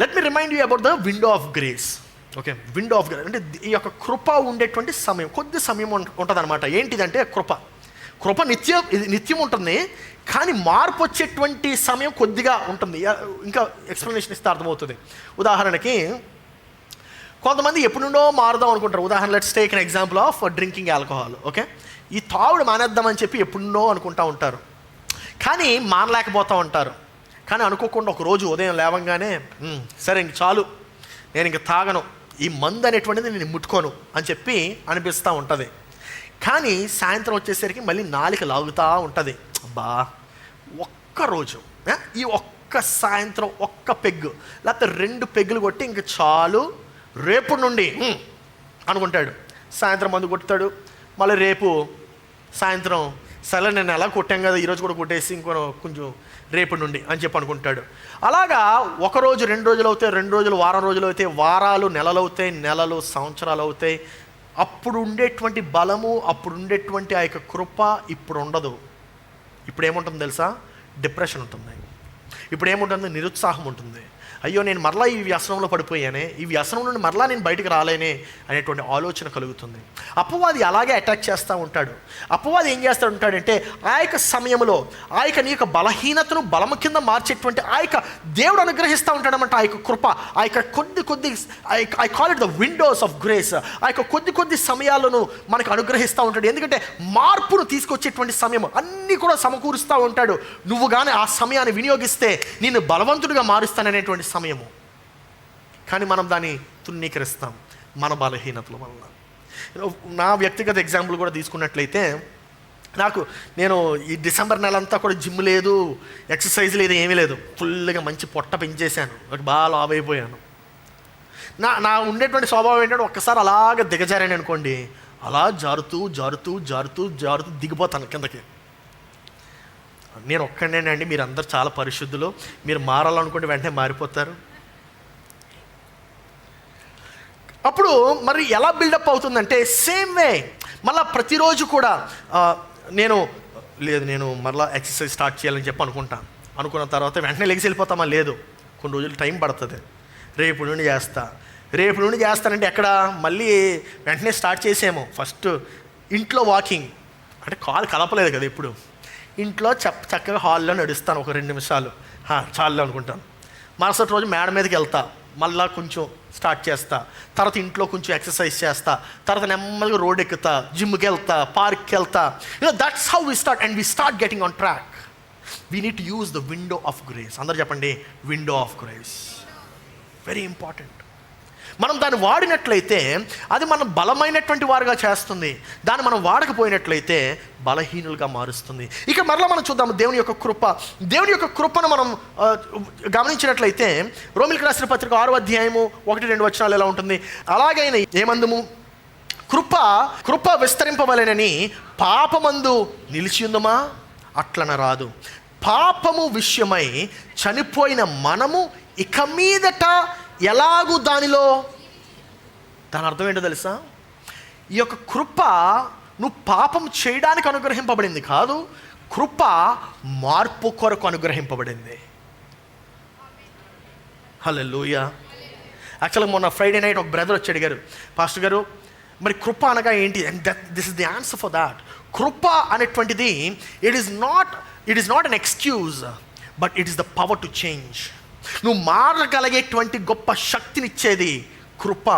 let me remind you about the window of grace. Okay, window of grace అంటే ఈ యొక్క కృప ఉండేటువంటి సమయం, కొద్ది సమయం ఉంటుంది అనమాట. ఏంటిదంటే కృప నిత్యం ఉంటుంది, కానీ మార్పు వచ్చేటువంటి సమయం కొద్దిగా ఉంటుంది. ఇంకా ఎక్స్ప్లెనేషన్ ఇస్తే అర్థమవుతుంది. ఉదాహరణకి కొంతమంది ఎప్పుడు నుండో మారుదాం అనుకుంటారు. ఉదాహరణ let's take an example of drinking alcohol. Okay, ఈ తాగుడు మానేద్దామని చెప్పి ఎప్పుడున్నో అనుకుంటూ ఉంటారు, కానీ మానలేకపోతూ ఉంటారు. కానీ అనుకోకుండా ఒకరోజు ఉదయం లేవంగానే సరే ఇంక చాలు, నేను ఇంక తాగను, ఈ మందు అనేటువంటిది నేను ముట్టుకోను అని చెప్పి అనిపిస్తూ ఉంటుంది. కానీ సాయంత్రం వచ్చేసరికి మళ్ళీ నాలుక లాగుతూ ఉంటుంది. అబ్బా, ఒక్కరోజు ఈ ఒక్క సాయంత్రం ఒక్క పెగ్గు లేకపోతే 2 పెగ్గులు కొట్టి ఇంక చాలు, రేపు నుండి అనుకుంటాడు. సాయంత్రం మందు కొట్టుతాడు, మళ్ళీ రేపు సాయంత్రం సరే నేను ఎలా కొట్టాం కదా, ఈరోజు కూడా కొట్టేసి కొంచెం రేపటి నుండి అని చెప్పి అనుకుంటాడు. అలాగా 1 రోజు 2 రోజులు అవుతాయి, 2 రోజులు వారం రోజులు అవుతాయి, వారాలు నెలలు అవుతాయి, నెలలు సంవత్సరాలు అవుతాయి. అప్పుడు ఉండేటువంటి బలము, అప్పుడు ఉండేటువంటి ఆ యొక్క కృప ఇప్పుడు ఉండదు. ఇప్పుడు ఏముంటుంది తెలుసా? డిప్రెషన్ ఉంటుంది. ఇప్పుడు ఏముంటుంది? నిరుత్సాహం ఉంటుంది. అయ్యో, నేను మరలా ఈ వ్యసనంలో పడిపోయానే, ఈ వ్యసనం నుండి మరలా నేను బయటకు రాలేనే అనేటువంటి ఆలోచన కలుగుతుంది. అపవాది అలాగే అటాక్ చేస్తూ ఉంటాడు. అపవాది ఏం చేస్తూ ఉంటాడంటే ఆ యొక్క సమయంలో ఆ యొక్క నీ యొక్క బలహీనతను బలము కింద మార్చేటువంటి ఆ యొక్క దేవుడు అనుగ్రహిస్తూ ఉంటాడనమాట. ఆ యొక్క కృప, ఆ యొక్క కొద్ది I call it the Windows of grace. ఆ యొక్క కొద్ది సమయాలను మనకు అనుగ్రహిస్తూ ఉంటాడు. ఎందుకంటే మార్పును తీసుకొచ్చేటువంటి సమయం అన్నీ కూడా సమకూరుస్తూ ఉంటాడు. నువ్వు కానీ ఆ సమయాన్ని వినియోగిస్తే నిన్ను బలవంతుడిగా మారుస్తాననేటువంటి సమయము. కానీ మనం దాన్ని తృణీకరిస్తాం మన బలహీనతల వలన. నా వ్యక్తిగత ఎగ్జాంపుల్ కూడా తీసుకున్నట్లయితే, నేను ఈ డిసెంబర్ నెల అంతా కూడా జిమ్ లేదు, ఎక్సర్సైజ్ లేదు, ఏమీ లేదు. ఫుల్గా మంచి పొట్ట పెంచేశాను, బాగా లావ్ అయిపోయాను. నా ఉండేటువంటి స్వభావం ఏంటంటే ఒక్కసారి అలాగ దిగజారాను అనుకోండి, అలా జారుతూ దిగిపోతాను కిందకి. నేను ఒక్కడేనండి, మీరు అందరు చాలా పరిశుద్ధులు, మీరు మారాలనుకుంటే వెంటనే మారిపోతారు. అప్పుడు మరి ఎలా బిల్డప్ అవుతుందంటే సేమ్ వే మళ్ళీ ప్రతిరోజు కూడా నేను మళ్ళీ ఎక్సర్సైజ్ స్టార్ట్ చేయాలని చెప్పి అనుకున్న తర్వాత వెంటనే లెగిసి వెళ్ళిపోతామా? లేదు, కొన్ని రోజులు టైం పడుతుంది. రేపు నుండి చేస్తానంటే ఎక్కడ మళ్ళీ వెంటనే స్టార్ట్ చేసాము. ఫస్ట్ ఇంట్లో వాకింగ్, అంటే కాలు కలపలేదు కదా ఎప్పుడు, ఇంట్లో చక్కగా హాల్లో నడుస్తాను ఒక 2 నిమిషాలు, చాలు అనుకుంటాను. మరుసటి రోజు మేడ మీదకి వెళ్తా, మళ్ళీ కొంచెం స్టార్ట్ చేస్తా, తర్వాత ఇంట్లో కొంచెం ఎక్సర్సైజ్ చేస్తా, తర్వాత నెమ్మదిగా రోడ్ ఎక్కుతా, జిమ్కి వెళ్తా, పార్క్కి వెళ్తా. That's how we start and we start getting on track. We need to use the window of grace. అందరూ చెప్పండి, window of grace very important. మనం దాన్ని వాడినట్లయితే అది మనం బలమైనటువంటి వారుగా చేస్తుంది. దాన్ని మనం వాడకపోయినట్లయితే బలహీనులుగా మారుస్తుంది. ఇక మరలా మనం చూద్దాము దేవుని యొక్క కృపను మనం గమనించినట్లయితే రోమిలికి రాసిన పత్రిక 6వ అధ్యాయము 1-2 వచనాలు ఎలా ఉంటుంది? అలాగైనా ఏమందుము, కృప విస్తరింపవలెనని పాపమందు నిలిచియుందుమా? అట్లన రాదు. పాపము విషయమై చనిపోయిన మనము ఇక మీదట ఎలాగూ దాని అర్థం ఏంటో తెలుసా? ఈ యొక్క కృప నువ్వు పాపం చేయడానికి అనుగ్రహింపబడింది కాదు, కృప మార్పు కొరకు అనుగ్రహింపబడింది. హల్లెలూయా. యాక్చువల్గా మొన్న ఫ్రైడే నైట్ ఒక బ్రదర్ వచ్చి అడిగారు, పాస్టర్ గారు మరి కృప అనగా ఏంటి? And this is the answer for that. కృప అనేటువంటిది it is not an excuse, but it is the power to change. నువ్వు మారగలిగేటువంటి గొప్ప శక్తినిచ్చేది కృప.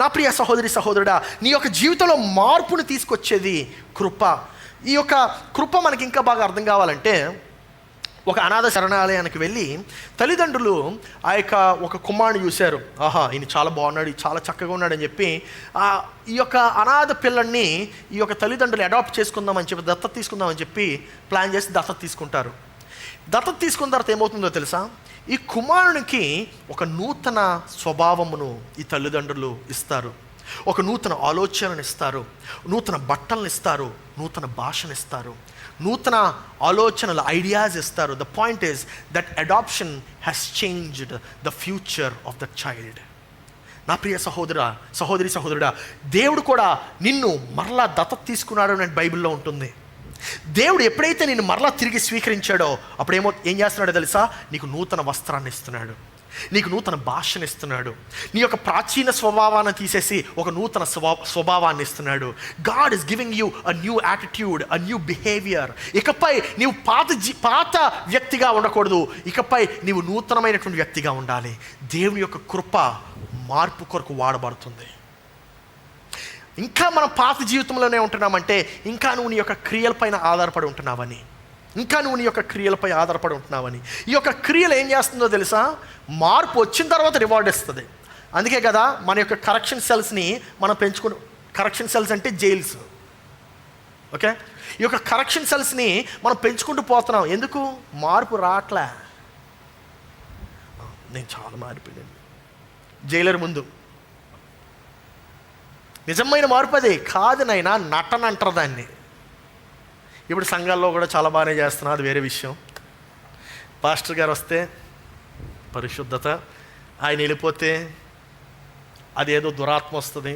నా ప్రియ సహోదరుడా, నీ యొక్క జీవితంలో మార్పును తీసుకొచ్చేది కృప. ఈ యొక్క కృప మనకి ఇంకా బాగా అర్థం కావాలంటే, ఒక అనాథ శరణాలయానికి వెళ్ళి తల్లిదండ్రులు ఆ యొక్క ఒక కుమారుని చూశారు. ఆహా, ఈయన చాలా బాగున్నాడు, చాలా చక్కగా ఉన్నాడని చెప్పి ఈ యొక్క అనాథ పిల్లల్ని ఈ యొక్క తల్లిదండ్రులు అడాప్ట్ చేసుకుందామని చెప్పి, దత్తత తీసుకుందామని చెప్పి ప్లాన్ చేసి దత్తత తీసుకుంటారు. దత్తత తీసుకున్న తర్వాత ఏమవుతుందో తెలుసా? ఈ కుమారునికి ఒక నూతన స్వభావమును ఈ తల్లిదండ్రులు ఇస్తారు, ఒక నూతన ఆలోచనను ఇస్తారు, నూతన బట్టలను ఇస్తారు, నూతన భాషను ఇస్తారు, నూతన ఆలోచనలు, ఐడియాస్ ఇస్తారు. The point is that adoption has changed the future of the child. నా ప్రియ సహోదరుడా, దేవుడు కూడా నిన్ను మరలా దత్తత తీసుకున్నాడు అని బైబిల్లో ఉంటుంది. దేవుడు ఎప్పుడైతే నిన్ను మరలా తిరిగి స్వీకరించాడో అప్పుడు ఏం చేస్తున్నాడో తెలుసా? నీకు నూతన వస్త్రాన్ని ఇస్తున్నాడు, నీకు నూతన భాషను ఇస్తున్నాడు, నీ యొక్క ప్రాచీన స్వభావాన్ని తీసేసి ఒక నూతన స్వభావాన్ని ఇస్తున్నాడు. God is giving you a new attitude, a new behaviour. ఇకపై నీవు పాత వ్యక్తిగా ఉండకూడదు, ఇకపై నీవు నూతనమైనటువంటి వ్యక్తిగా ఉండాలి. దేవుని యొక్క కృప మార్పు కొరకు వాడబడుతుంది. ఇంకా మనం పాత జీవితంలోనే ఉంటున్నామంటే ఇంకా నువ్వు నీ యొక్క క్రియలపైన ఆధారపడి ఉంటున్నావని, ఈ యొక్క క్రియలు ఏం చేస్తుందో తెలుసా? మార్పు వచ్చిన తర్వాత రివార్డ్ ఇస్తుంది. అందుకే కదా మన యొక్క కరెక్షన్ సెల్స్ని మనం కరెక్షన్ సెల్స్ అంటే జైల్స్, ఓకే? ఈ యొక్క కరెక్షన్ సెల్స్ని మనం పెంచుకుంటూ పోతున్నాం. ఎందుకు? మార్పు రావట్లే. నేను చాలా మారిపోయాను. జైలర్ ముందు నిజమైన మార్పు అది కాదు నాయనా, నటన అంటారు దాన్ని. ఇప్పుడు సంఘాల్లో కూడా చాలా బాగానే చేస్తున్నా, అది వేరే విషయం. పాస్టర్ గారు వస్తే పరిశుద్ధత, ఆయన వెళ్ళిపోతే అదేదో దురాత్మ వస్తుంది.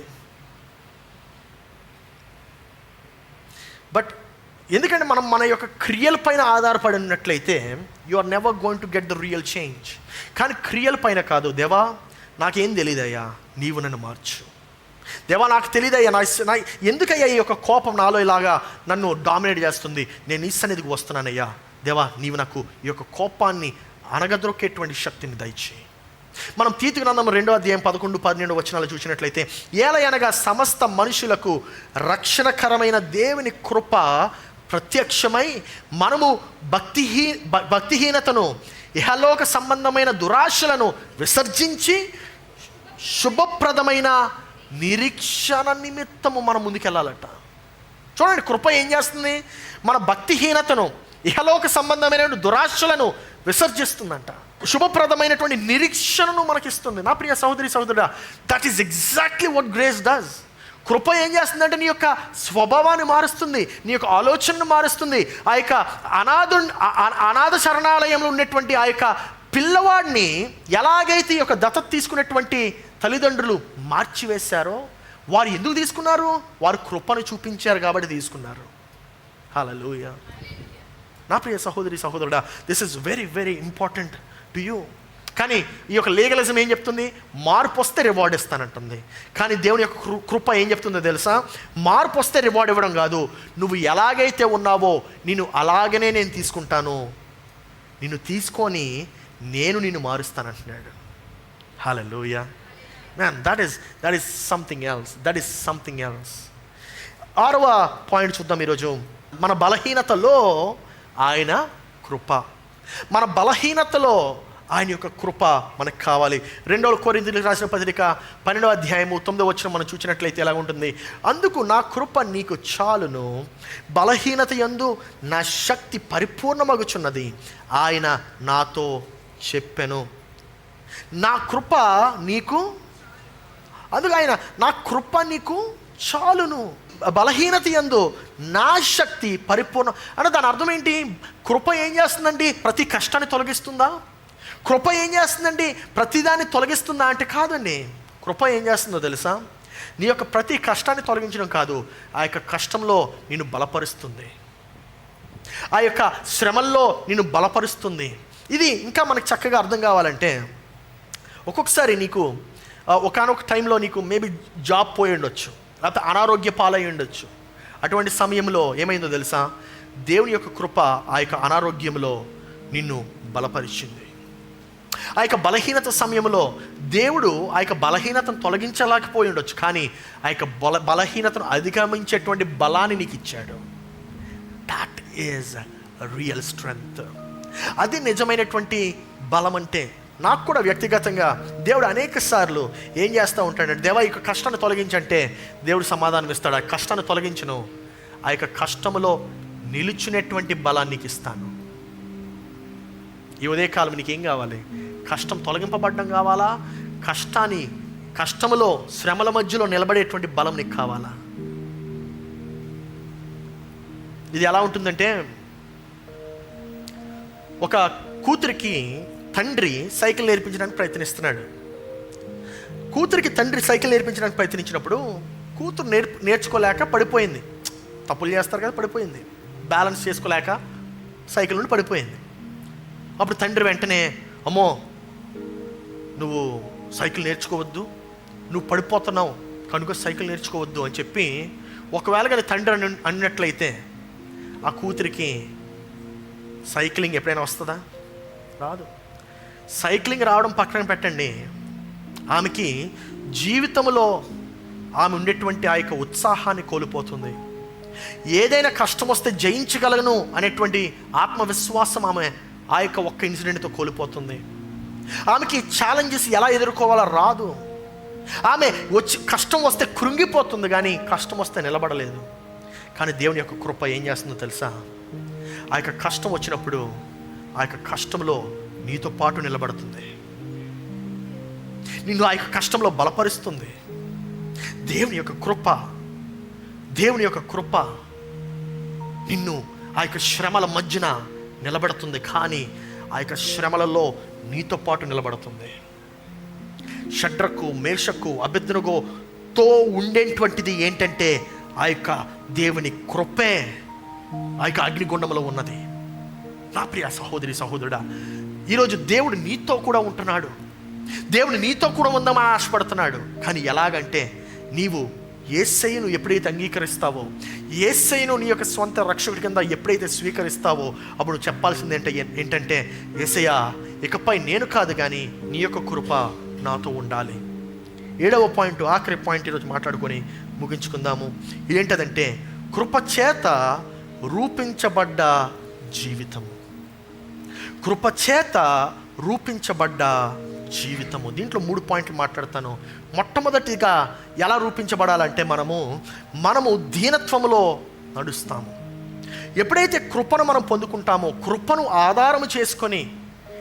బట్ ఎందుకంటే మనం మన యొక్క క్రియల పైన ఆధారపడి ఉన్నట్లయితే you are never going to get the real change. కానీ క్రియల పైన కాదు. దేవా నాకేం తెలియదయ్యా, నీవు నన్ను మార్చు. దేవా నాకు తెలియదయ్యా, నా ఎందుకయ్యా ఈ యొక్క కోపం నాలో ఇలాగా నన్ను డామినేట్ చేస్తుంది, నేను ఈ సన్నిధికి వస్తున్నానయ్యా. దేవా నీవు నాకు ఈ యొక్క కోపాన్ని అనగదొక్కేటువంటి శక్తిని దయచేయి. మనం తీతు గ్రంథం 2వ అధ్యాయం 11-12 వచనాలు చూసినట్లయితే, ఏలయనగా సమస్త మనుషులకు రక్షణకరమైన దేవుని కృప ప్రత్యక్షమై మనము భక్తిహీనతను, ఇహలోక సంబంధమైన దురాశలను విసర్జించి శుభప్రదమైన నిరీక్షణ నిమిత్తము మనం ముందుకెళ్ళాలట. చూడండి, కృప ఏం చేస్తుంది? మన భక్తిహీనతను, ఇహలోక సంబంధమైన దురాశలను విసర్జిస్తుందంట. శుభప్రదమైనటువంటి నిరీక్షణను మనకిస్తుంది. నా ప్రియ సహోదరుడా, that is exactly what grace does. కృప ఏం చేస్తుందంటే నీ యొక్క స్వభావాన్ని మారుస్తుంది, నీ యొక్క ఆలోచనను మారుస్తుంది. ఆ యొక్క అనాథ శరణాలయంలో ఉన్నటువంటి ఆ యొక్క పిల్లవాడిని ఎలాగైతే ఈ యొక్క దత్తత తీసుకున్నటువంటి తల్లిదండ్రులు మార్చివేశారో, వారు ఎందుకు తీసుకున్నారు? వారు కృపను చూపించారు కాబట్టి తీసుకున్నారు. హల్లెలూయా. నా ప్రియ సహోదరుడా, this is very very important to you. కానీ ఈ యొక్క లీగలిజం ఏం చెప్తుంది? మార్పు వస్తే రివార్డ్ ఇస్తానంటుంది. కానీ దేవుని యొక్క కృప ఏం చెప్తుందో తెలుసా? మార్పు వస్తే రివార్డ్ ఇవ్వడం కాదు, నువ్వు ఎలాగైతే ఉన్నావో నేను అలాగనే నేను తీసుకుంటాను, నిన్ను తీసుకొని నేను నిన్ను మారుస్తానంటున్నాడు. హల్లెలూయా. Man, that is something else. 6వ పాయింట్ చూద్దాం ఈరోజు. మన బలహీనతలో ఆయన కృప, మన బలహీనతలో ఆయన యొక్క కృప మనకు కావాలి. 2 కొరింథీయులకు రాసిన పత్రిక 12వ అధ్యాయము 9వ వచనం మనం చూసినట్లయితే ఎలా ఉంటుంది? అందుకు నా కృప నీకు చాలును, బలహీనత యందు నా శక్తి పరిపూర్ణమగుచున్నది, ఆయన నాతో చెప్పెను. నా కృప నీకు, అందుకు ఆయన నా కృప నీకు చాలును, బలహీనత యందు నా శక్తి పరిపూర్ణం అంటే దాని అర్థం ఏంటి? కృప ఏం చేస్తుందండి? ప్రతి కష్టాన్ని తొలగిస్తుందా? కృప ఏం చేస్తుందండి? ప్రతిదాన్ని తొలగిస్తుందా అంటే కాదండి. కృప ఏం చేస్తుందో తెలుసా? నీ యొక్క ప్రతి కష్టాన్ని తొలగించడం కాదు, ఆ యొక్క కష్టంలో నిన్ను బలపరుస్తుంది, ఆ యొక్క శ్రమల్లో నిన్ను బలపరుస్తుంది. ఇది ఇంకా మనకు చక్కగా అర్థం కావాలంటే, ఒక్కొక్కసారి నీకు ఒకానొక టైంలో నీకు మేబీ జాబ్ పోయి ఉండొచ్చు, లేకపోతే అనారోగ్య పాలై ఉండొచ్చు. అటువంటి సమయంలో ఏమైందో తెలుసా? దేవుని యొక్క కృప ఆ యొక్క అనారోగ్యంలో నిన్ను బలపరిచింది. ఆ యొక్క బలహీనత సమయంలో దేవుడు ఆ యొక్క బలహీనతను తొలగించలేకపోయి ఉండొచ్చు, కానీ ఆ యొక్క బలహీనతను అధిగమించేటువంటి బలాన్ని నీకు ఇచ్చాడు. That is real strength. అది నిజమైనటువంటి బలం. అంటే నాకు కూడా వ్యక్తిగతంగా దేవుడు అనేక సార్లు ఏం చేస్తూ ఉంటాడంటే, దేవా ఈ యొక్క కష్టాన్ని తొలగించంటే దేవుడు సమాధానం ఇస్తాడు, ఆ కష్టాన్ని తొలగించను, ఆ యొక్క కష్టములో నిలుచునేటువంటి బలాన్ని నీకు ఇస్తాను. ఈ ఉదయకాలం నీకు ఏం కావాలి? కష్టం తొలగింపబడడం కావాలా? కష్టములో శ్రమల మధ్యలో నిలబడేటువంటి బలం నీకు కావాలా? ఇది ఎలా ఉంటుందంటే, ఒక కూతురికి తండ్రి సైకిల్ నేర్పించడానికి ప్రయత్నిస్తున్నాడు. కూతురికి తండ్రి సైకిల్ నేర్పించడానికి ప్రయత్నించినప్పుడు కూతురు నేర్చుకోలేక పడిపోయింది. తప్పులు చేస్తారు కదా, పడిపోయింది. బ్యాలెన్స్ చేసుకోలేక సైకిల్ నుండి పడిపోయింది. అప్పుడు తండ్రి వెంటనే, అమ్మో నువ్వు సైకిల్ నేర్చుకోవద్దు, నువ్వు పడిపోతున్నావు కనుక సైకిల్ నేర్చుకోవద్దు అని చెప్పి, ఒకవేళ కానీ తండ్రి అన్నట్లయితే ఆ కూతురికి సైక్లింగ్ ఎప్పుడైనా వస్తుందా? రాదు. సైక్లింగ్ రావడం పక్కన పెట్టండి, ఆమెకి జీవితంలో ఆమె ఉండేటువంటి ఆ యొక్క ఉత్సాహాన్ని కోల్పోతుంది. ఏదైనా కష్టం వస్తే జయించగలను అనేటువంటి ఆత్మవిశ్వాసం ఆమె ఆ యొక్క ఒక్క ఇన్సిడెంట్తో కోల్పోతుంది. ఆమెకి ఛాలెంజెస్ ఎలా ఎదుర్కోవాలో రాదు. ఆమె కష్టం వస్తే కృంగిపోతుంది, కానీ కష్టం వస్తే నిలబడలేదు. కానీ దేవుని యొక్క కృప ఏం చేస్తుందో తెలుసా? ఆ యొక్క కష్టం వచ్చినప్పుడు ఆ యొక్క కష్టంలో నీతో పాటు నిలబడుతుంది, నిన్ను ఆ యొక్క కష్టంలో బలపరుస్తుంది. దేవుని యొక్క కృప నిన్ను ఆ యొక్క శ్రమల మధ్యన నిలబడుతుంది, కానీ ఆ యొక్క శ్రమలలో నీతో పాటు నిలబడుతుంది. షడ్రకు, మేషకు, అబేద్నెగోతో ఉండేటువంటిది ఏంటంటే ఆ యొక్క దేవుని కృపే ఆ యొక్క అగ్నిగుండంలో ఉన్నది. నా ప్రియ సహోదరి సహోదరుడా, ఈరోజు దేవుడు నీతో కూడా ఉంటున్నాడు. దేవుడు నీతో కూడా ఉందామని ఆశపడుతున్నాడు. కానీ ఎలాగంటే, నీవు యేసయ్యను ఎప్పుడైతే అంగీకరిస్తావో, యేసయ్యను నీ యొక్క స్వంత రక్షకుడి కింద ఎప్పుడైతే స్వీకరిస్తావో, అప్పుడు చెప్పాల్సింది ఏంటంటే, యేసయ్యా ఇకపై నేను కాదు కానీ నీ యొక్క కృప నాతో ఉండాలి. 7వ పాయింట్, ఆఖరి పాయింట్ ఈరోజు మాట్లాడుకొని ముగించుకుందాము. ఏంటదంటే, కృపచేత రూపించబడ్డ జీవితము. కృపచేత రూపించబడ్డ జీవితము. దీంట్లో 3 పాయింట్లు మాట్లాడతాను. మొట్టమొదటిగా ఎలా రూపించబడాలంటే, మనము దీనత్వములో నడుస్తాము. ఎప్పుడైతే కృపను మనం పొందుకుంటామో, కృపను ఆధారము చేసుకొని,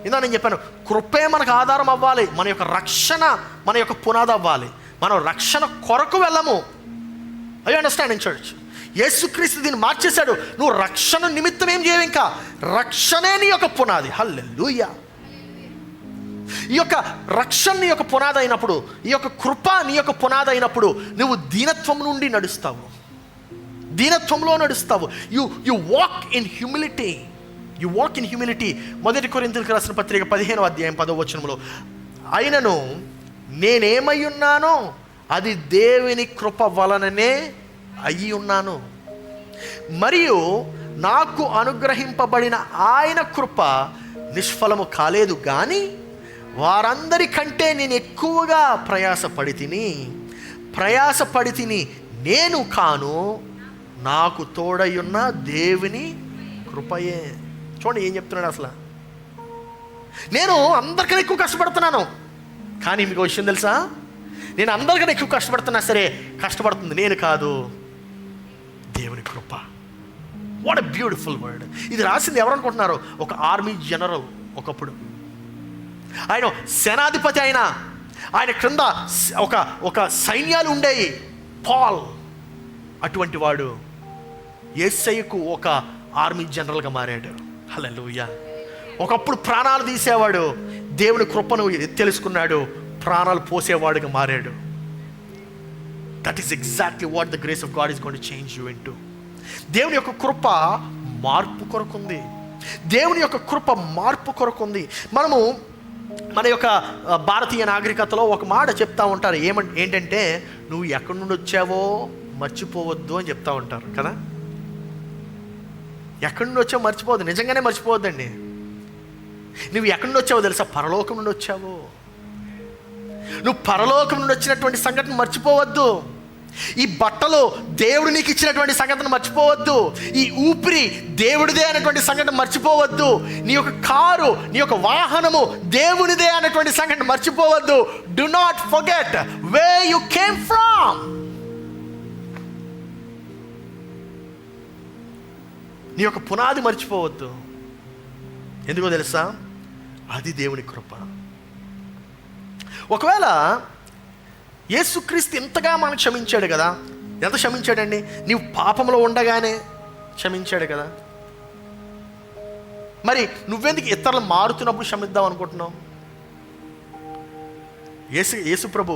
నేను చెప్పాను, కృపే మనకు ఆధారం అవ్వాలి. మన యొక్క రక్షణ మన యొక్క పునాది అవ్వాలి. మనం రక్షణ కొరకు వెళ్ళము. I understand in church. యేసుక్రీస్తు దీన్ని మార్చేశాడు. నువ్వు రక్షణ నిమిత్తం ఏం చేయవు, ఇంకా రక్షణే నీ యొక్క పునాది. హల్లెలూయా. ఈ యొక్క రక్షణ నీ యొక్క పునాది అయినప్పుడు, ఈ యొక్క కృప నీ యొక్క పునాది అయినప్పుడు, నువ్వు దీనత్వం నుండి నడుస్తావు, దీనత్వంలో నడుస్తావు. You walk in humility. You walk in humility. 1 కొరింథీయులకు రాసిన పత్రిక 15వ అధ్యాయం 10వ వచనంలో, అయినను నేనేమై ఉన్నానో అది దేవుని కృప వలననే అయి ఉన్నాను, మరియు నాకు అనుగ్రహింపబడిన ఆయన కృప నిష్ఫలము కాలేదు, కానీ వారందరికంటే నేను ఎక్కువగా ప్రయాసపడి తిని నేను కాను, నాకు తోడయున్న దేవుని కృపయే. చూడండి ఏం చెప్తున్నాడు అసలు. నేను అందరికన్నా ఎక్కువ కష్టపడుతున్నాను, కానీ మీకు విషయం తెలుసా? నేను అందరికన్నా ఎక్కువ కష్టపడుతున్నా సరే, కష్టపడుతుంది నేను కాదు, దేవుని కృప. What a beautiful word. ఇది రాసింది ఎవరు అనుకుంటున్నారు? ఒక ఆర్మీ జనరల్. ఒకప్పుడు ఆయన సేనాధిపతి. ఆయన క్రింద ఒక సైన్యాలు ఉండేవి. పాల్ అటువంటి వాడు యేసయ్యకు ఒక ఆర్మీ జనరల్గా మారాడు. హల్లెలూయా. ఒకప్పుడు ప్రాణాలు తీసేవాడు, దేవుని కృపను తెలుసుకున్నాడు, ప్రాణాలు పోసేవాడుగా మారాడు. That is exactly what the grace of God is going to change you into. దేవుని యొక్క కృప మార్పు కొరకుంది. దేవుని యొక్క కృప మార్పు కొరకుంది. మనము మన యొక్క భారతీయ నాగరికతలో ఒక మాట చెప్తా ఉంటారు. ఏంటంటే, నువ్వు ఎక్కడి నుండి వచ్చావో మర్చిపోవద్దు అని చెప్తా ఉంటారు కదా. ఎక్కడి నుండి వచ్చావో మర్చిపోవద్దు. నిజంగానే మర్చిపోవద్దండి. నువ్వు ఎక్కడి నుండి వచ్చావో తెలుసా? పరలోకం నుండి వచ్చావు. నువ్వు పరలోకం నుండి వచ్చినటువంటి సంఘటన మర్చిపోవద్దు. ఈ బట్టలు దేవుడు నీకు ఇచ్చినటువంటి సంఘటన మర్చిపోవద్దు. ఈ ఊపిరి దేవుడిదే అనేటువంటి సంఘటన మర్చిపోవద్దు. నీ యొక్క కారు, నీ యొక్క వాహనము దేవునిదే అనేటువంటి సంఘటన మర్చిపోవద్దు. Do not forget where you came from. నీ యొక్క పునాది మర్చిపోవద్దు. ఎందుకో తెలుసా? అది దేవుని కృప. ఒకవేళ యేసుక్రీస్తు ఇంతగా మనం క్షమించాడు కదా. ఎంత క్షమించాడండి? నీవు పాపంలో ఉండగానే క్షమించాడు కదా. మరి నువ్వెందుకు ఇతరులు మారుతున్నప్పుడు క్షమిద్దాం అనుకుంటున్నావు? యేసు ప్రభు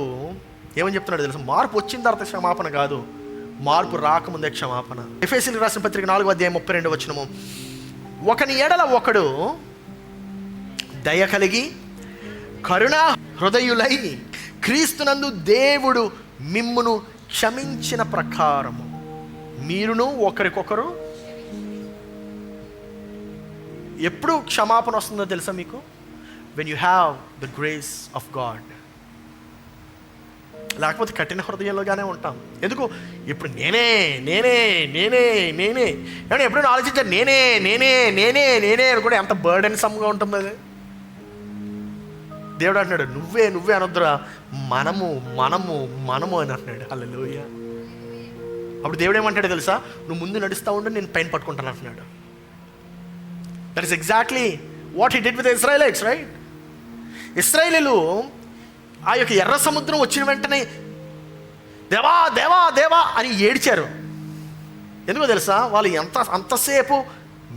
ఏమని చెప్తున్నాడు తెలుసు? మార్పు వచ్చిన తర్వాత క్షమాపణ కాదు, మార్పు రాకముందే క్షమాపణ. ఎఫెసీయులకు రాసిన పత్రిక 4:32 ఒకని ఎడల ఒకడు దయ కలిగి కరుణా హృదయులై క్రీస్తునందు దేవుడు మిమ్మును క్షమించిన ప్రకారము మీరును ఒకరికొకరు. ఎప్పుడు క్షమాపణ వస్తుందో తెలుసా మీకు? When you have the grace of God. లేకపోతే కఠిన హృదయంలోగానే ఉంటాం. ఎందుకు? ఇప్పుడు నేనే నేనే నేనే నేనే ఏమన్నా ఎప్పుడైనా ఆలోచించారు? నేనే నేనే నేనే నేనే అని కూడా ఎంత బర్డెన్ సమ్గా ఉంటుంది అది. దేవుడు అంటున్నాడు, నువ్వే నువ్వే అనొద్దురా, మనము మనము మనము అని అంటున్నాడు. హల్లెలూయా. అప్పుడు దేవుడు ఏమంటాడు తెలుసా? నువ్వు ముందు నడుస్తూ ఉండు, నేను పైన పట్టుకుంటాను అంటున్నాడు. That is exactly what he did with Israelites, right? ఇశ్రాయేలీయులు ఆ యొక్క ఎర్ర సముద్రం వచ్చిన వెంటనే దేవా దేవా దేవా అని ఏడ్చారు. ఎందుకో తెలుసా? వాళ్ళు అంతసేపు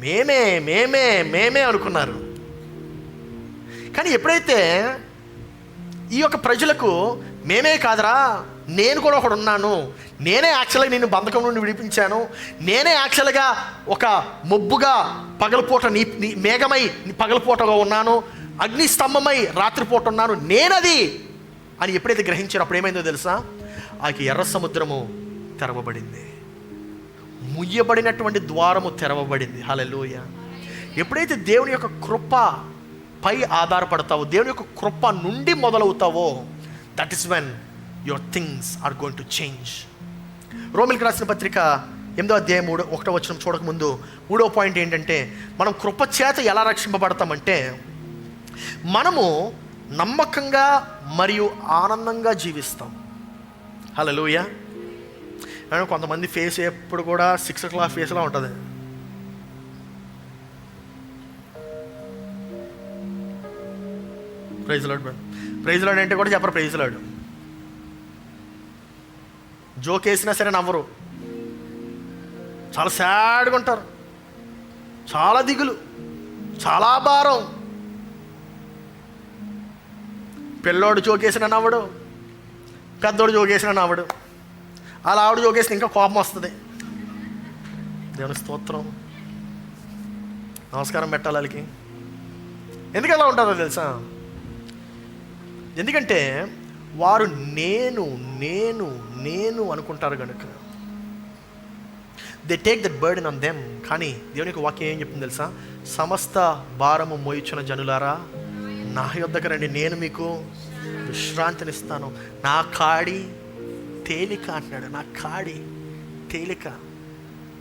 మేమే మేమే మేమే అనుకున్నారు. కానీ ఎప్పుడైతే ఈ యొక్క ప్రజలకు మేమే కాదురా, నేను కూడా ఒకడు ఉన్నాను, నేనే యాక్చువల్గా నిన్ను బంధకం నుండి విడిపించాను, నేనే యాక్చువల్గా ఒక మొబ్బుగా పగలపూట నీ మేఘమై పగలపూటగా ఉన్నాను, అగ్ని స్తంభమై రాత్రిపూట ఉన్నాను, నేనది అని ఎప్పుడైతే గ్రహించారో అప్పుడు ఏమైందో తెలుసా? ఆ ఎర్ర సముద్రము తెరవబడింది, ముయ్యబడినటువంటి ద్వారము తెరవబడింది. హల్లెలూయా. ఎప్పుడైతే దేవుని యొక్క కృప పై ఆధారపడతావో, దేవుని యొక్క కృప నుండి మొదలవుతావో, that is when your things are going to change. రోమిలికి రాసిన పత్రిక 8:1 చూడకముందు 3వ పాయింట్ ఏంటంటే, మనం కృప చేత ఎలా రక్షింపబడతామంటే, మనము నమ్మకంగా మరియు ఆనందంగా జీవిస్తాం. హల్లెలూయా. కొంతమంది ఫేస్ ఎప్పుడు కూడా 6 o'clock ఫేస్లా ఉంటుంది. ప్రైజ్ లార్డ్ అంటే కూడా చెప్పరు ప్రైజ్ లార్డ్. జోక్ వేసినా సరే నవ్వరు, చాలా సాడ్గా ఉంటారు, చాలా దిగులు, చాలా భారం. పిల్లోడు జోకేసిన నవ్వడు, పెద్దోడు జోకేసిన నవ్వడు, అలా ఆవిడ జోకేసిన ఇంకా కోపం వస్తుంది. దేవుని స్తోత్రం, నమస్కారం పెట్టాలి వాళ్ళకి. ఎందుకు అలా ఉంటుందో తెలుసా? ఎందుకంటే వారు నేను నేను నేను అనుకుంటారు కనుక. They take that burden on them. కానీ దేవుని యొక్క వాక్యం ఏం చెప్తుంది తెలుసా? సమస్త భారము మోయిచున్న జనులారా నా యొద్దకు రండి, నేను మీకు విశ్రాంతినిస్తాను, నా కాడి తేలిక అంటున్నాడు. నా కాడి తేలిక.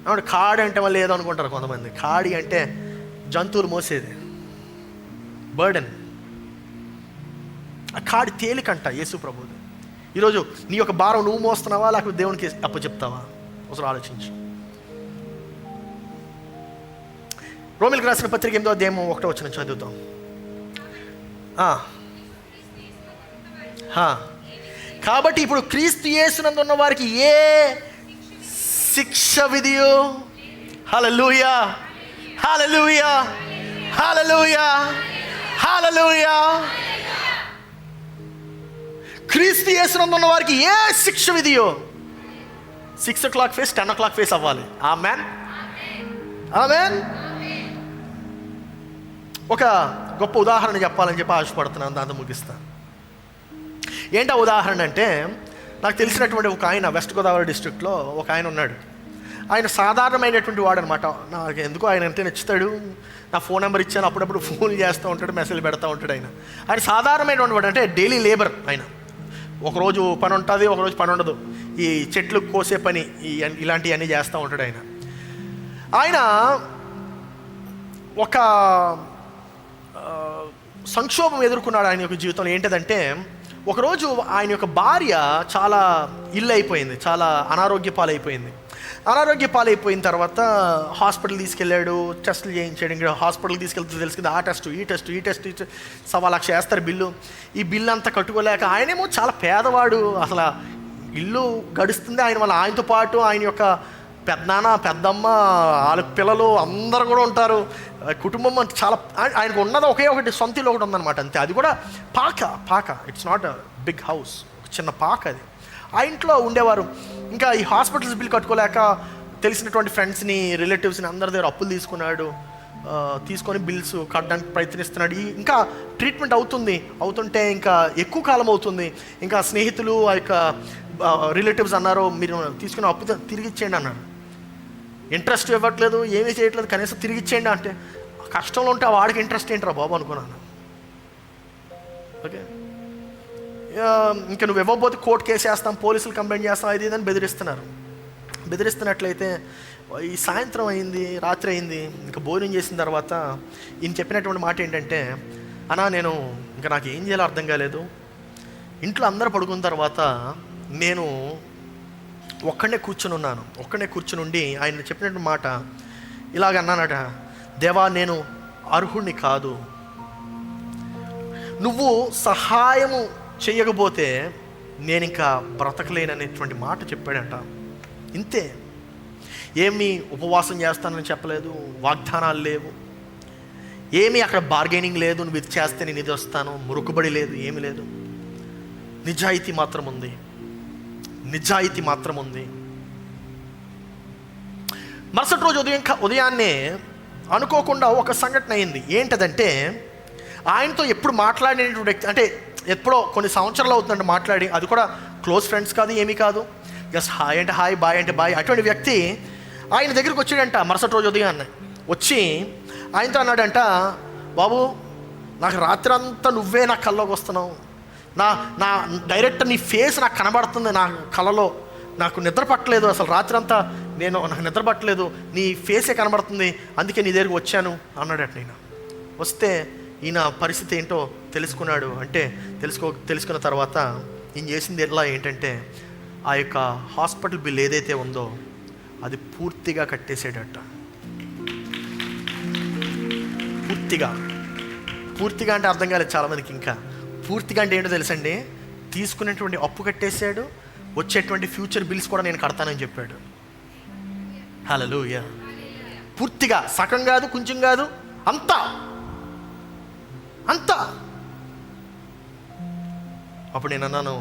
అవును, కాడి అంటే వాళ్ళు ఏదో అనుకుంటారు కొంతమంది. కాడి అంటే జంతువులు మోసేది, బర్డెన్. ఆ కాడి తేలికంట యేసు ప్రభువుది. ఈరోజు నీ యొక్క భారం నువ్వు మోస్తున్నావా, లేకపోతే దేవునికి అప్పచెప్తావా? ఒకసారి ఆలోచించు. రోమిలికి రాసిన పత్రిక 8:1 చదువుతాం. కాబట్టి ఇప్పుడు క్రీస్తు యేసునందు ఉన్న వారికి ఏ శిక్ష విధియో. హల్లెలూయా, హల్లెలూయా, హల్లెలూయా, హల్లెలూయా. క్రీస్తు యేసునందు ఉన్న వారికి ఏ శిక్ష విధియో. 6 o'clock ఫేస్ 10 o'clock ఫేస్ అవ్వాలి. ఆమేన్, ఆమేన్. ఒక గొప్ప ఉదాహరణ చెప్పాలని చెప్పి ఆశపడుతున్నాను, దాంతో ముగిస్తాను. ఏంటా ఉదాహరణ అంటే, నాకు తెలిసినటువంటి ఒక ఆయన వెస్ట్ గోదావరి డిస్ట్రిక్ట్లో ఒక ఆయన ఉన్నాడు. ఆయన సాధారణమైనటువంటి వాడు అనమాట. నాకు ఎందుకు ఆయన ఎంత నచ్చుతాడు. నా ఫోన్ నెంబర్ ఇచ్చాను, అప్పుడప్పుడు ఫోన్ చేస్తూ ఉంటాడు, మెసేజ్ పెడతా ఉంటాడు. ఆయన సాధారణమైనటువంటి వాడు, అంటే డైలీ లేబర్. ఆయన ఒకరోజు పని ఉంటుంది, ఒకరోజు పని ఉండదు. ఈ చెట్లు కోసే పని, ఇలాంటివన్నీ చేస్తూ ఉంటాడు. ఆయన ఒక సంక్షోభం ఎదుర్కొన్నాడు ఆయన యొక్క జీవితంలో. ఏంటిదంటే, ఒకరోజు ఆయన యొక్క భార్య చాలా ఇల్లు అయిపోయింది, చాలా అనారోగ్య పాలైపోయింది. అనారోగ్య పాలైపోయిన తర్వాత హాస్పిటల్ తీసుకెళ్ళాడు, టెస్టులు చేయించాడు. ఇంకా హాస్పిటల్కి తీసుకెళ్తే తెలుసుకుంది, ఆ టెస్ట్ ఈ టెస్ట్ ఈ టెస్ట్ 1,00,000 వేస్తారు బిల్లు. ఈ బిల్లు అంతా కట్టుకోలేక, ఆయనేమో చాలా పేదవాడు, అసలు ఇల్లు గడుస్తుంది. ఆయనతో పాటు ఆయన యొక్క పెద్దనాన్న పెద్దమ్మ వాళ్ళ పిల్లలు అందరూ కూడా ఉంటారు. కుటుంబం చాలా, ఆయనకు ఉన్నది ఒకే ఒకటి, సొంత ఇల్లు ఒకటి ఉందన్నమాట, అంతే. అది కూడా పాక. ఇట్స్ నాట్ బిగ్ హౌస్, ఒక చిన్న పాక అది. ఆ ఇంట్లో ఉండేవారు. ఇంకా ఈ హాస్పిటల్స్ బిల్ కట్టుకోలేక తెలిసినటువంటి ఫ్రెండ్స్ని, రిలేటివ్స్ని అందరి దగ్గర అప్పులు తీసుకొని బిల్స్ కట్టడానికి ప్రయత్నిస్తున్నాడు. ఇంకా ట్రీట్మెంట్ అవుతుంటే ఇంకా ఎక్కువ కాలం అవుతుంది. ఇంకా స్నేహితులు, ఆ యొక్క రిలేటివ్స్ అన్నారు, మీరు తీసుకున్న అప్పు తిరిగి ఇచ్చేయండి అన్నారు. ఇంట్రెస్ట్ ఇవ్వట్లేదు, ఏమీ చేయట్లేదు, కనీసం తిరిగి ఇచ్చేయండి అంటే, కష్టంలో ఉంటే వాడికి ఇంట్రెస్ట్ ఏంట్రా బాబు అనుకున్నాను. ఓకే, ఇంకా నువ్వు ఇవ్వకపోతే కోర్టు కేసు వేస్తాం, పోలీసులు కంప్లైంట్ చేస్తాం, ఇది ఇదని బెదిరిస్తున్నట్లయితే ఈ సాయంత్రం అయింది, రాత్రి అయింది, ఇంకా భోజనం చేసిన తర్వాత ఈయన చెప్పినటువంటి మాట ఏంటంటే, అన్నా నేను ఇంకా నాకు ఏం చేయాలో అర్థం కాలేదు, ఇంట్లో అందరూ పడుకున్న తర్వాత నేను ఒక్కడే కూర్చుని ఉండి ఆయన చెప్పినటువంటి మాట ఇలాగ అన్నానట, దేవా నేను అర్హుణ్ణి కాదు, నువ్వు సహాయము చేయకపోతే నేను ఇంకా బ్రతకలేననేటువంటి మాట చెప్పాడంట. ఇంతే, ఏమీ ఉపవాసం చేస్తానని చెప్పలేదు, వాగ్దానాలు లేవు, ఏమీ అక్కడ బార్గెనింగ్ లేదు, నువ్వు ఇది చేస్తే నేను ఇది వస్తాను, మురుకుబడి లేదు, ఏమీ లేదు, నిజాయితీ మాత్రం ఉంది. మరుసటి రోజు ఉదయాన్నే అనుకోకుండా ఒక సంఘటన అయింది. ఏంటదంటే, ఆయనతో ఎప్పుడు మాట్లాడినటువంటి వ్యక్తి, అంటే ఎప్పుడో కొన్ని సంవత్సరాలు అవుతుందంటే మాట్లాడి, అది కూడా క్లోజ్ ఫ్రెండ్స్ కాదు, ఏమీ కాదు, జస్ట్ హాయ్ అంటే హాయ్, బాయ్ అంటే బాయ్, అటువంటి వ్యక్తి ఆయన దగ్గరికి వచ్చాడంట. మరుసటి రోజు ఉదయాన్నే వచ్చి ఆయనతో అన్నాడంట, బాబు నాకు రాత్రి అంతా నువ్వే నా కల్లోకి వస్తున్నావు, నా డైరెక్ట్ నీ ఫేస్ నాకు కనబడుతుంది, నా కళలో నాకు నిద్ర పట్టలేదు, అసలు రాత్రి అంతా నాకు నిద్ర పట్టలేదు, నీ ఫేసే కనబడుతుంది, అందుకే నీ దగ్గరికి వచ్చాను అన్నాడట. నేను వస్తే ఈయన పరిస్థితి ఏంటో తెలుసుకున్నాడు. అంటే తెలుసుకున్న తర్వాత ఈయన చేసింది ఏంటంటే, ఆ యొక్క హాస్పిటల్ బిల్ ఏదైతే ఉందో అది పూర్తిగా కట్టేసాడట. పూర్తిగా అంటే అర్థం కాలేదు చాలామందికి. ఇంకా పూర్తిగా అంటే ఏంటో తెలుసండి, తీసుకునేటువంటి అప్పు కట్టేశాడు, వచ్చేటువంటి ఫ్యూచర్ బిల్స్ కూడా నేను కడతానని చెప్పాడు. హల్లెలూయా. పూర్తిగా, సగం కాదు, కొంచెం కాదు, అంతా. అప్పుడు నేను అన్నాను,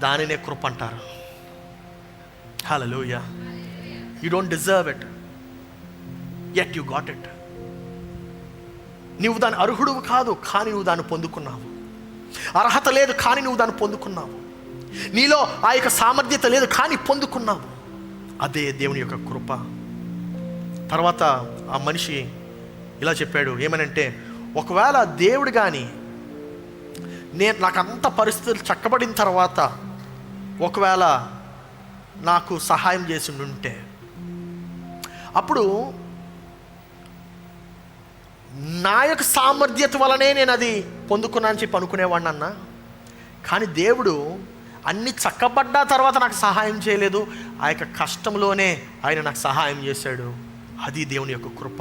దానినే కృప అంటారు. హల్లెలూయా. You don't deserve it, yet you got it. నువ్వు దాని అర్హుడు కాదు, కానీ నువ్వు దాన్ని పొందుకున్నావు. అర్హత లేదు, కానీ నువ్వు దాన్ని పొందుకున్నావు. నీలో ఆ యొక్క సామర్థ్యత లేదు, కానీ పొందుకున్నావు. అదే దేవుని యొక్క కృప. తర్వాత ఆ మనిషి ఇలా చెప్పాడు, ఏమనంటే, ఒకవేళ దేవుడు కానీ నాకు అంత పరిస్థితులు చక్కబడిన తర్వాత ఒకవేళ నాకు సహాయం చేసి ఉంటే, అప్పుడు నా యొక్క సామర్థ్యత వలనే నేను అది పొందుకున్నాను చెప్పి అనుకునేవాడిని అన్న. కానీ దేవుడు అన్ని చక్కబడ్డా తర్వాత నాకు సహాయం చేయలేదు, ఆ యొక్క కష్టంలోనే ఆయన నాకు సహాయం చేశాడు. అది దేవుని యొక్క కృప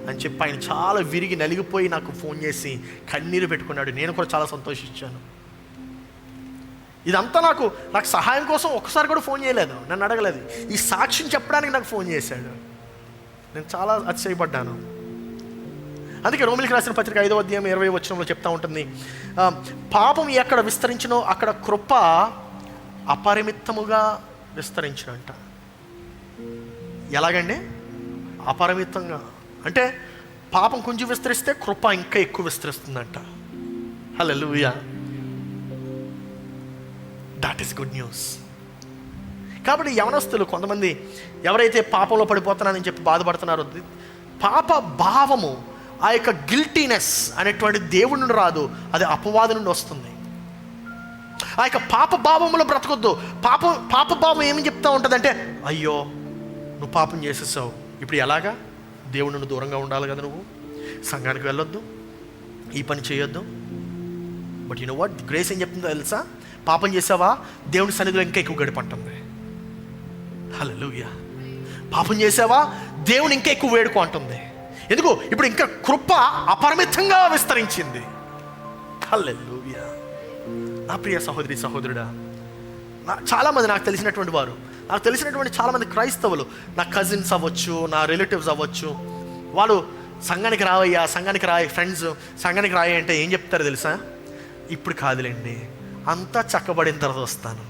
అని చెప్పి ఆయన చాలా విరిగి నలిగిపోయి నాకు ఫోన్ చేసి కన్నీరు పెట్టుకున్నాడు. నేను కూడా చాలా సంతోషించాను. ఇదంతా నాకు సహాయం కోసం ఒక్కసారి కూడా ఫోన్ చేయలేదు, నన్ను అడగలేదు, ఈ సాక్ష్యం చెప్పడానికి నాకు ఫోన్ చేశాడు. నేను చాలా అతిశయపడ్డాను. అందుకే రోమిలికి రాసిన పత్రిక 5వ అధ్యాయం 20వ వచనంలో చెప్తా ఉంటుంది, పాపం ఎక్కడ విస్తరించినో అక్కడ కృప అపరిమితముగా విస్తరించినంట. ఎలాగండి? అపరిమితంగా అంటే పాపం కొంచెం విస్తరిస్తే కృప ఇంకా ఎక్కువ విస్తరిస్తుందంట. హల్లెలూయా. That is good news. కాబట్టి యవనస్తులు కొంతమంది ఎవరైతే పాపంలో పడిపోతున్నారని చెప్పి బాధపడుతున్నారో, పాప భావము, ఆ యొక్క గిల్టీనెస్ అనేటువంటి దేవుడి నుండి రాదు, అది అపవాది నుండి వస్తుంది. ఆ యొక్క పాప భావములో బ్రతకొద్దు. పాప భావం ఏమి చెప్తా ఉంటుందంటే, అయ్యో నువ్వు పాపం చేసేసావు, ఇప్పుడు ఎలాగా? దేవుడి నుండి దూరంగా ఉండాలి కదా, నువ్వు సంఘానికి వెళ్ళొద్దు, ఈ పని చేయొద్దు. But you know what, grace ఏం చెప్తుందో తెలుసా? పాపం చేసావా, దేవుని సన్నిధిలో ఇంకా ఎక్కువ గడిపంటుంది. హల్లెలూయా. పాపం చేసావా, దేవుని ఇంకా ఎక్కువ వేడుకో అంటుంది. ఎందుకు? ఇప్పుడు ఇంకా కృప అపరిమితంగా విస్తరించింది. హల్లెలూయా. నా ప్రియ సహోదరి సహోదరుడా, చాలామంది నాకు తెలిసినటువంటి చాలామంది క్రైస్తవులు, నా కజిన్స్ అవ్వచ్చు, నా రిలేటివ్స్ అవ్వచ్చు, వాళ్ళు సంఘానికి రావయ్యా, సంఘానికి రాయి, ఫ్రెండ్స్ సంఘానికి రాయి అంటే ఏం చెప్తారు తెలుసా? ఇప్పుడు కాదులేండి, అంతా చక్కబడిన తర్వాత వస్తాను.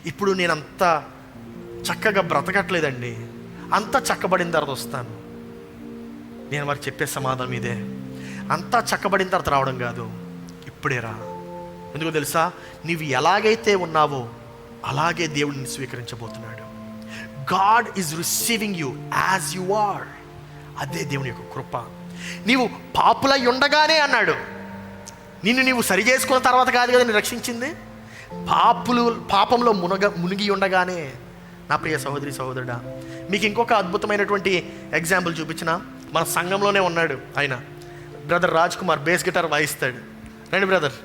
ఇప్పుడు నేను అంత చక్కగా బ్రతకట్లేదండి, అంతా చక్కబడిన తర్వాత వస్తాను. నేను వారికి చెప్పే సమాధానం ఇదే, అంతా చక్కబడిన తర్వాత రావడం కాదు, ఇప్పుడే రా. ఎందుకో తెలుసా, నీవు ఎలాగైతే ఉన్నావో అలాగే దేవుడిని స్వీకరించబోతున్నాడు. God is receiving you as you are. అదే దేవుని యొక్క కృప. నీవు పాపులై ఉండగానే అన్నాడు, నిన్ను నీవు సరి చేసుకున్న తర్వాత కాదు కదా నేను రక్షించింది. పాపంలో మునిగి ఉండగానే. నా ప్రియ సహోదరి సహోదరుడా, మీకు ఇంకొక అద్భుతమైనటువంటి ఎగ్జాంపుల్ చూపించిన, మన సంఘంలోనే ఉన్నాడు ఆయన, brother Raj Kumar, bass guitar వాయిస్తాడు. రండి బ్రదర్.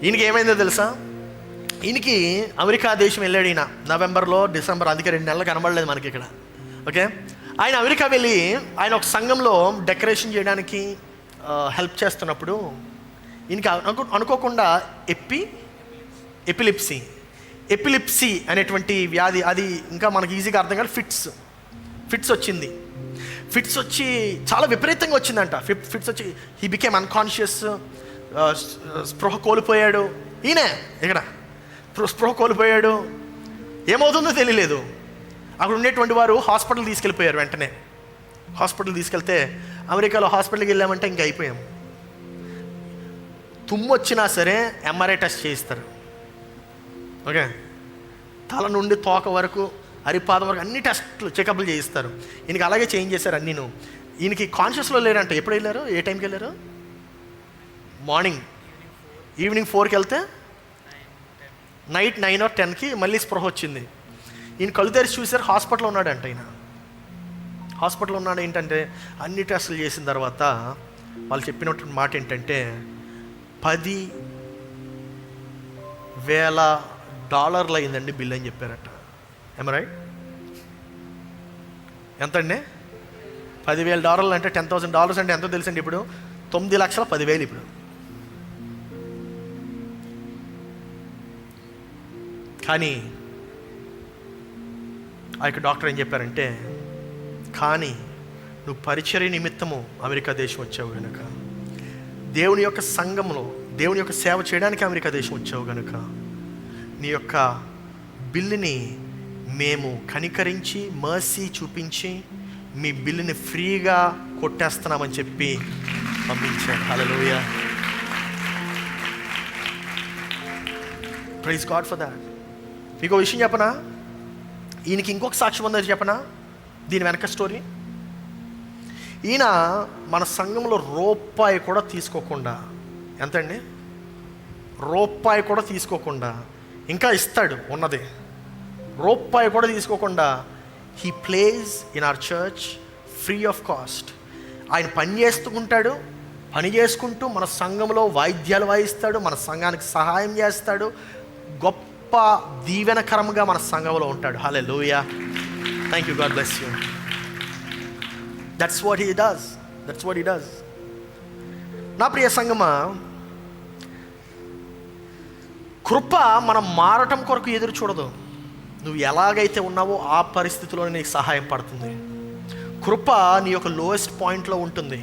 ఈయనకి ఏమైందో తెలుసా, ఈయనకి అమెరికా దేశం వెళ్ళాడు ఈయన నవంబర్లో, డిసెంబర్, అందుకే 2 నెలలు కనబడలేదు మనకి ఇక్కడ. ఓకే, ఆయన అమెరికా వెళ్ళి ఆయన ఒక సంఘంలో డెకరేషన్ చేయడానికి హెల్ప్ చేస్తున్నప్పుడు ఈయనకి అనుకోకుండా ఎపిలిప్సీ అనేటువంటి వ్యాధి, అది ఇంకా మనకి ఈజీగా అర్థం కాదు, ఫిట్స్ వచ్చింది. ఫిట్స్ వచ్చి చాలా విపరీతంగా వచ్చిందంట. ఫిట్స్ వచ్చి హీ బికేమ్ అన్కాన్షియస్, స్పృహ కోల్పోయాడు. ఈయనే ఇక్కడ స్పృహ కోల్పోయాడు, ఏమవుతుందో తెలియలేదు. అక్కడ ఉండేటువంటి వారు హాస్పిటల్ తీసుకెళ్ళిపోయారు. వెంటనే హాస్పిటల్ తీసుకెళ్తే, అమెరికాలో హాస్పిటల్కి వెళ్ళామంటే ఇంకా అయిపోయాం. తుమ్ము వచ్చినా సరే ఎంఆర్ఐ టెస్ట్ చేయిస్తారు. ఓకే, తల నుండి తోక వరకు, అరిపాదం వరకు అన్ని టెస్ట్లు, చెకప్లు చేయిస్తారు. ఈయనకి అలాగే చేంజ్ చేశారు అన్నీను. ఈయనకి కాన్షియస్లో లేరంట. ఎప్పుడు వెళ్ళారు, ఏ టైంకి వెళ్ళారు? మార్నింగ్, ఈవినింగ్ 4కి వెళ్తే నైట్ 9 or 10కి మళ్ళీ స్పృహ వచ్చింది. ఈయన కళ్ళు తెరిచి చూశారు, హాస్పిటల్లో ఉన్నాడంట. ఈయన హాస్పిటల్లో ఉన్నాడు. ఏంటంటే అన్ని టెస్టులు చేసిన తర్వాత వాళ్ళు చెప్పినటువంటి మాట ఏంటంటే $10,000 అయిందండి బిల్ అని చెప్పారట. ఏమ రైట్? ఎంత అండి? $10,000 అంటే $10,000 అంటే ఎంతో తెలుసండి. ఇప్పుడు 9,10,000 ఇప్పుడు. కానీ ఆ యొక్క డాక్టర్ ఏం చెప్పారంటే, కానీ నువ్వు పరిచర్య నిమిత్తము అమెరికా దేశం వచ్చావు కనుక, దేవుని యొక్క సంఘంలో దేవుని యొక్క సేవ చేయడానికి అమెరికా దేశం వచ్చావు కనుక, నీ యొక్క బిల్లుని మేము కనికరించి మర్సీ చూపించి మీ బిల్లుని ఫ్రీగా కొట్టేస్తున్నామని చెప్పి పంపించాడు. హల్లెలూయా, ప్రైజ్ గాడ్ ఫర్ దాట్. మీకు విషయం చెప్పనా, ఈయనకి ఇంకొక సాక్ష్యం ఉందని చెప్పనా, దీని వెనక స్టోరీ. ఈయన మన సంఘంలో రూపాయి కూడా తీసుకోకుండా, ఎంతండి, రూపాయి కూడా తీసుకోకుండా, ఇంకా ఇస్తాడు ఉన్నది, రూపాయి కూడా తీసుకోకుండా he plays in our church free of cost. ఆయన పని చేసుకుంటూ మన సంఘంలో వాయిద్యాలు వాయిస్తాడు, మన సంఘానికి సహాయం చేస్తాడు, గొప్ప దీవెనకరంగా మన సంఘంలో ఉంటాడు. హల్లెలూయా, thank you, God bless you. That's what he does. నా ప్రియ సంఘమా, కృప మనం మారటం కొరకు ఎదురు చూడదు. నువ్వు ఎలాగైతే ఉన్నావో ఆ పరిస్థితిలోనే నీకు సహాయం పడుతుంది. కృప నీ యొక్క లోయెస్ట్ పాయింట్లో ఉంటుంది.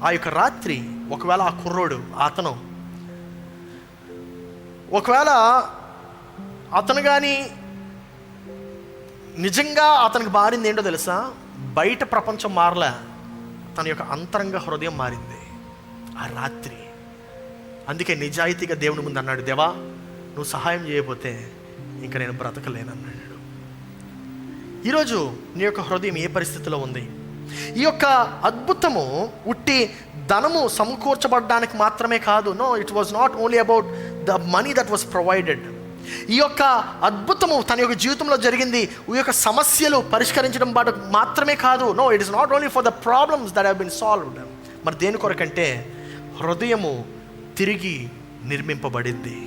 ఆ యొక్క రాత్రి ఒకవేళ ఆ కుర్రోడు అతను కానీ నిజంగా అతనికి మారింది ఏంటో తెలుసా, బయట ప్రపంచం మారలే, తన యొక్క అంతరంగ హృదయం మారింది ఆ రాత్రి. అందుకే నిజాయితీగా దేవుని ముందు అన్నాడు, దేవా నువ్వు సహాయం చేయకపోతే ఇంకా నేను బ్రతకలేనన్నాడు. ఈరోజు నీ యొక్క హృదయం ఏ పరిస్థితిలో ఉంది? ఈ యొక్క అద్భుతము ఉట్టి ధనము సమకూర్చబడడానికి మాత్రమే కాదు. No, it was not only about the money that was provided. ఈ యొక్క అద్భుతము తన యొక్క జీవితంలో జరిగింది ఈ యొక్క సమస్యలు పరిష్కరించడం మాత్రమే కాదు. No, it is not only for the problems that have been solved. మరి దేని కొరకంటే హృదయము తిరిగి నిర్మింపబడింది.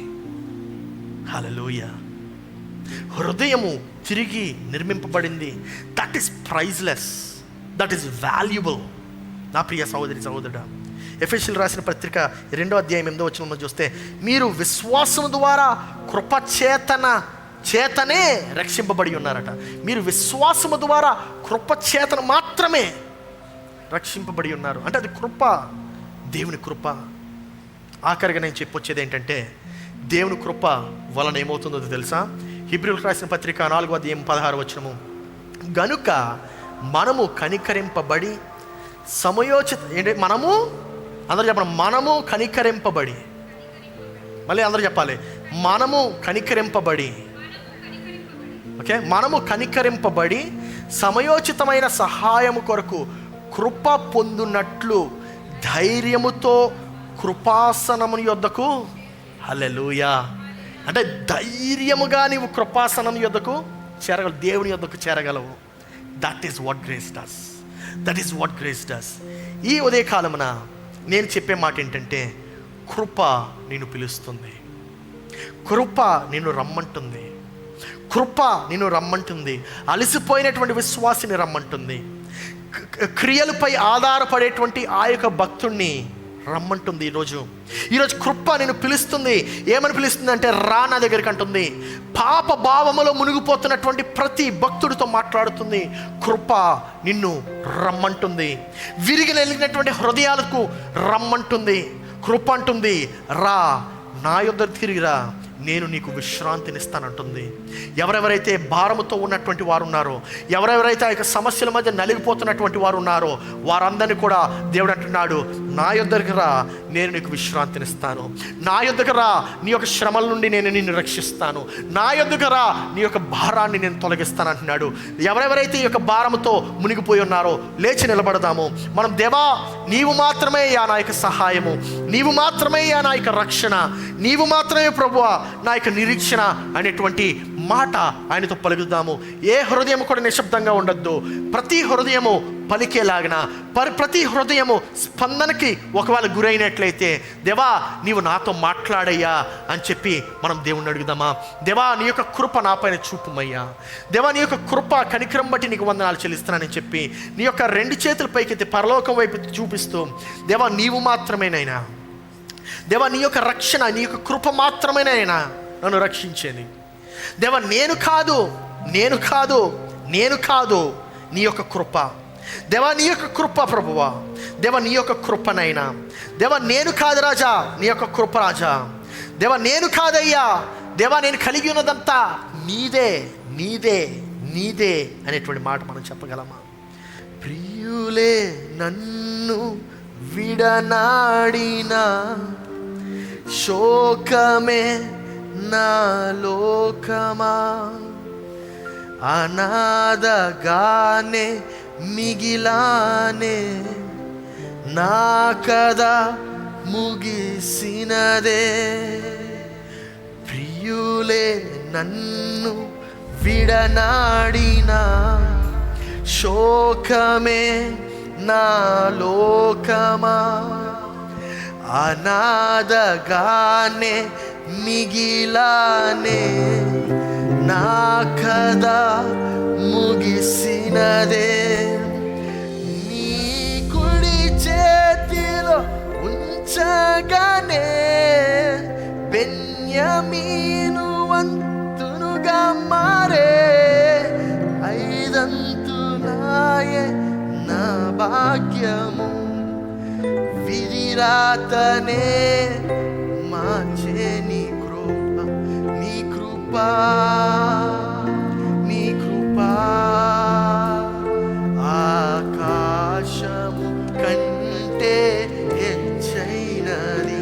హల్లెలూయా, హృదయము తిరిగి నిర్మింపబడింది. That is priceless, that is valuable. నా ప్రియ సహోదరి సహోదరుడా, ఎఫెసీయులకు రాసిన పత్రిక 2వ అధ్యాయం 8వ వచనంలో చూస్తే, మీరు విశ్వాసము ద్వారా కృప చేతనే రక్షింపబడి ఉన్నారట. మీరు విశ్వాసము ద్వారా కృప చేతన మాత్రమే రక్షింపబడి ఉన్నారు. అంటే అది కృప, దేవుని కృప. ఆఖరిగా నేను చెప్పొచ్చేది ఏంటంటే, దేవుని కృప వలన ఏమవుతుందో తెలుసా? హెబ్రీయులకు రాసిన పత్రిక 4:16 గనుక మనము కనికరింపబడి మనము అందరూ చెప్పండి, మనము కనికరింపబడి, మళ్ళీ అందరూ చెప్పాలి, మనము కనికరింపబడి. ఓకే, మనము కనికరింపబడి సమయోచితమైన సహాయము కొరకు కృప పొందునట్లు ధైర్యముతో కృపాసనము యొద్దకు, హల్లెలూయా, అంటే ధైర్యముగా నీవు కృపాసనం యొద్దకు చేరగలవు, దేవుని యొద్దకు చేరగలవు. That is what grace does. That is what grace does. ఈ ఉదయకాలమున నేను చెప్పే మాట ఏంటంటే, కృప నిన్ను పిలుస్తుంది, కృప నిన్ను రమ్మంటుంది, కృప నిన్ను రమ్మంటుంది. అలసిపోయినటువంటి విశ్వాసిని రమ్మంటుంది, క్రియలపై ఆధారపడేటువంటి ఆ యొక్క భక్తుణ్ణి రమ్మంటుంది. ఈరోజు కృప నిన్ను పిలుస్తుంది. ఏమని పిలుస్తుంది అంటే, రా నా దగ్గరికి అంటుంది. పాప భావములో మునిగిపోతున్నటువంటి ప్రతి భక్తుడితో మాట్లాడుతుంది. కృప నిన్ను రమ్మంటుంది. విరిగి నలిగినటువంటి హృదయాలకు రమ్మంటుంది. కృప అంటుంది, రా నా యొద్ద తిరిగిరా, నేను నీకు విశ్రాంతినిస్తానంటుంది. ఎవరెవరైతే భారముతో ఉన్నటువంటి వారు ఉన్నారో, ఎవరెవరైతే ఆ యొక్క సమస్యల మధ్య నలిగిపోతున్నటువంటి వారు ఉన్నారో, వారందరినీ కూడా దేవుడు అంటున్నాడు, నా యొద్దకు రా, నేను నీకు విశ్రాంతినిస్తాను. నా యొద్దకు రా, నీ యొక్క శ్రమల నుండి నేను నిన్ను రక్షిస్తాను. నా యొద్దకు రా, నీ యొక్క భారాన్ని నేను తొలగిస్తాను అంటున్నాడు. ఎవరెవరైతే ఈ యొక్క భారముతో మునిగిపోయి ఉన్నారో, లేచి నిలబడదాము. మనం, దేవా నీవు మాత్రమే నా యొక్క సహాయము, నీవు మాత్రమే నా యొక్క రక్షణ, నీవు మాత్రమే ప్రభువా నా యొక్క నిరీక్షణ అనేటువంటి మాట ఆయనతో పలుకుదాము. ఏ హృదయం కూడా నిశ్శబ్దంగా ఉండొద్దు. ప్రతి హృదయము పలికేలాగిన, ప్రతి హృదయము స్పందనకి ఒకవేళ గురైనట్లయితే, దేవా నీవు నాతో మాట్లాడయ్యా అని చెప్పి మనం దేవుణ్ణి అడుగుదామా? దేవా నీ యొక్క కృప నా పైన చూపుమయ్యా, దేవా నీ యొక్క కృప కనికరం బట్టి నీకు వందనాలు చెల్లిస్తున్నానని చెప్పి నీ యొక్క 2 చేతుల పైకెత్తి పరలోకం వైపు చూపిస్తూ, దేవా నీవు మాత్రమేనైనా, దేవా నీ యొక్క రక్షణ, నీ యొక్క కృప మాత్రమేనైనా నన్ను రక్షించేది. దేవా నేను కాదు, నేను కాదు, నేను కాదు, నీ యొక్క కృప. దేవా నీ యొక్క కృప ప్రభువా, దేవా నీ యొక్క కృపనైనా, దేవా నేను కాదు రాజా, నీ యొక్క కృప రాజా, దేవా నేను కాదయ్యా, దేవా నేను కలిగి ఉన్నదంతా నీదే, నీదే, నీదే అనేటువంటి మాట మనం చెప్పగలమా? ప్రియులే నన్ను విడనాడినా, శోకమే నా లోకమా, అనాథగానే మిగిలానే, నా కథ ముగిసినదే. ప్రియులే నన్ను విడనాడినా, శోకమే నా లోకమా, అనాథగానే మిగిలానే, నా కథ ముగిసినదే. నీ కుడి చేతిలో ఉంచగానే బెన్యామీను వంతునుగా మారే, 5 అంతులాయే నా భాగ్యము, విధిరాతనే మార్చే నీ కృప, నీ కృప, నీ కృప. ఆకాశము కంటే హెచ్చైనది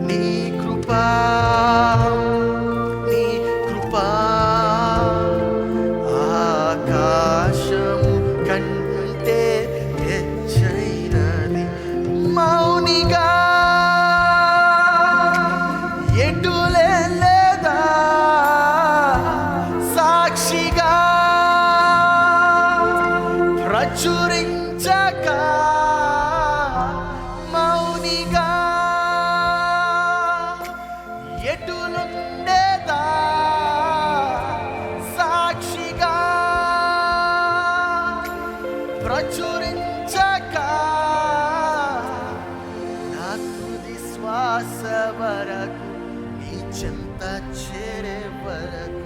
నీ కృప, నీ కృప. ఆకాశము కంటే హెచ్చైనది. మౌనిగా ఎటులే లేదా, సాక్షిగా ప్రచురించక, మౌనిగా ఎటులుండేదా, సాక్షిగా ప్రచురించక, నా తుది శ్వాస వరకు నీ చెంత చేరే వరకు,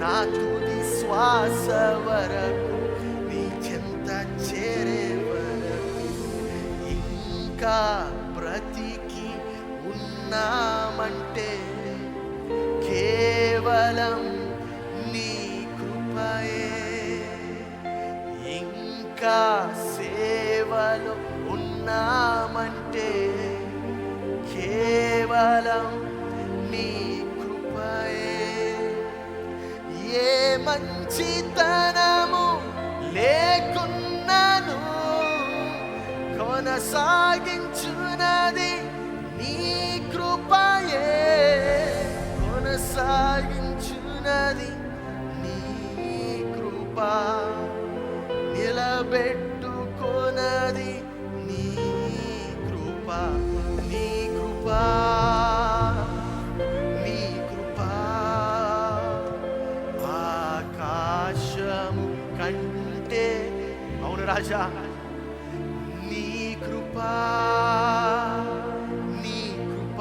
నా తుది శ్వాస వరకు నీ చెంత చేరే వరకు, ఇంకా బ్రతికి ఉన్నామంటే కేవలం నీ కృపయే. ఇంకా సేవలో ఉన్నామంటే కేవలం నీ కృపయే. ఏ మంచితనము లేకున్నను కొనసాగించునది నీ కృపయే. కొనసాగించునది నీ కృప. నిలబెట్టుకొనది నీ కృప. నీ కృప, నీ కృప. ఆకాశము కంటే, అవును రాజా, నీ కృప, నీ కృప.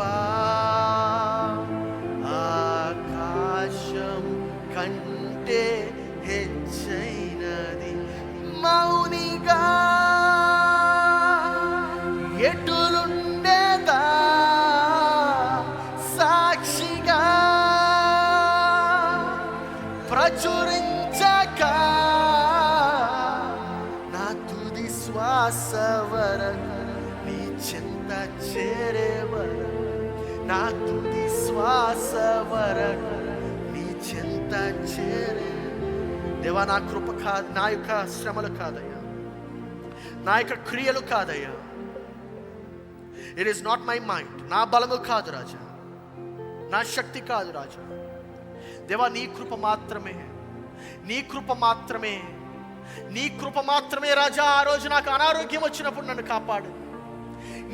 ఆకాశము కంటే హెచ్చైనది. మౌనిగా ఎటులుండేదా, సాక్షిగా ప్రచురించక నా తుది శ్వాస వరకు నీ చెంత చేరే వరకు, నా తుది శ్వాస వరకు నీ చెంత చేరే. దేవా, నా కృప కాదు, నా యొక్క శ్రమలు కాదయ్యా, నా యొక్క క్రియలు కాదయ్యా. It is not my mind, నా బలము కాదు రాజా, నా శక్తి కాదు రాజా. దేవా, నీ కృప మాత్రమే, నీ కృప మాత్రమే, నీ కృప మాత్రమే రాజా. ఆ రోజు నాకు అనారోగ్యం వచ్చినప్పుడు నన్ను కాపాడు.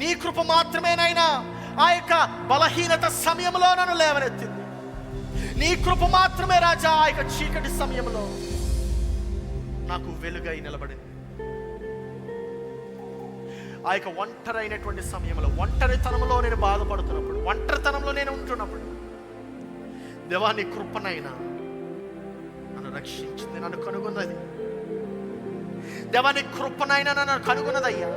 నీ కృప మాత్రమే నైనా ఆ యొక్క బలహీనత సమయంలో నన్ను లేవనెత్తింది. నీ కృప మాత్రమే రాజా ఆ యొక్క చీకటి సమయంలో నాకు వెలుగై నిలబడింది. ఆ యొక్క ఒంటరైనటువంటి సమయంలో, ఒంటరితనంలో నేను బాధపడుతున్నప్పుడు, ఒంటరితనంలో నేను ఉంటున్నప్పుడు, దేవా నీ కృపనైనా నన్ను రక్షించింది, నన్ను కనుగొన్నది. దేవా నీ కృపనైనా నన్ను కనుగొన్నదయ్యా.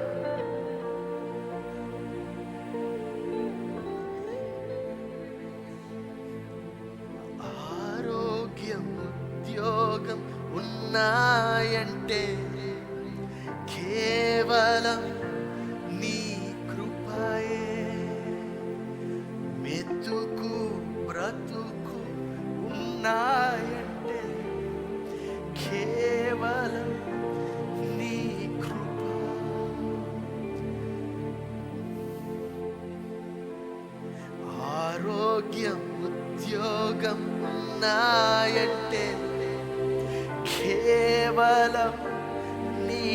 ఆరోగ్యం, ఉద్యోగం ఉన్నాయంటే కేవలం నీ కృపయే. మెతుకు బ్రతుకు ఉన్నాయంటే కేవలం నీ కృప. ఆరోగ్యం, ఉద్యోగం ఉన్నాయంటే కేవలం నీ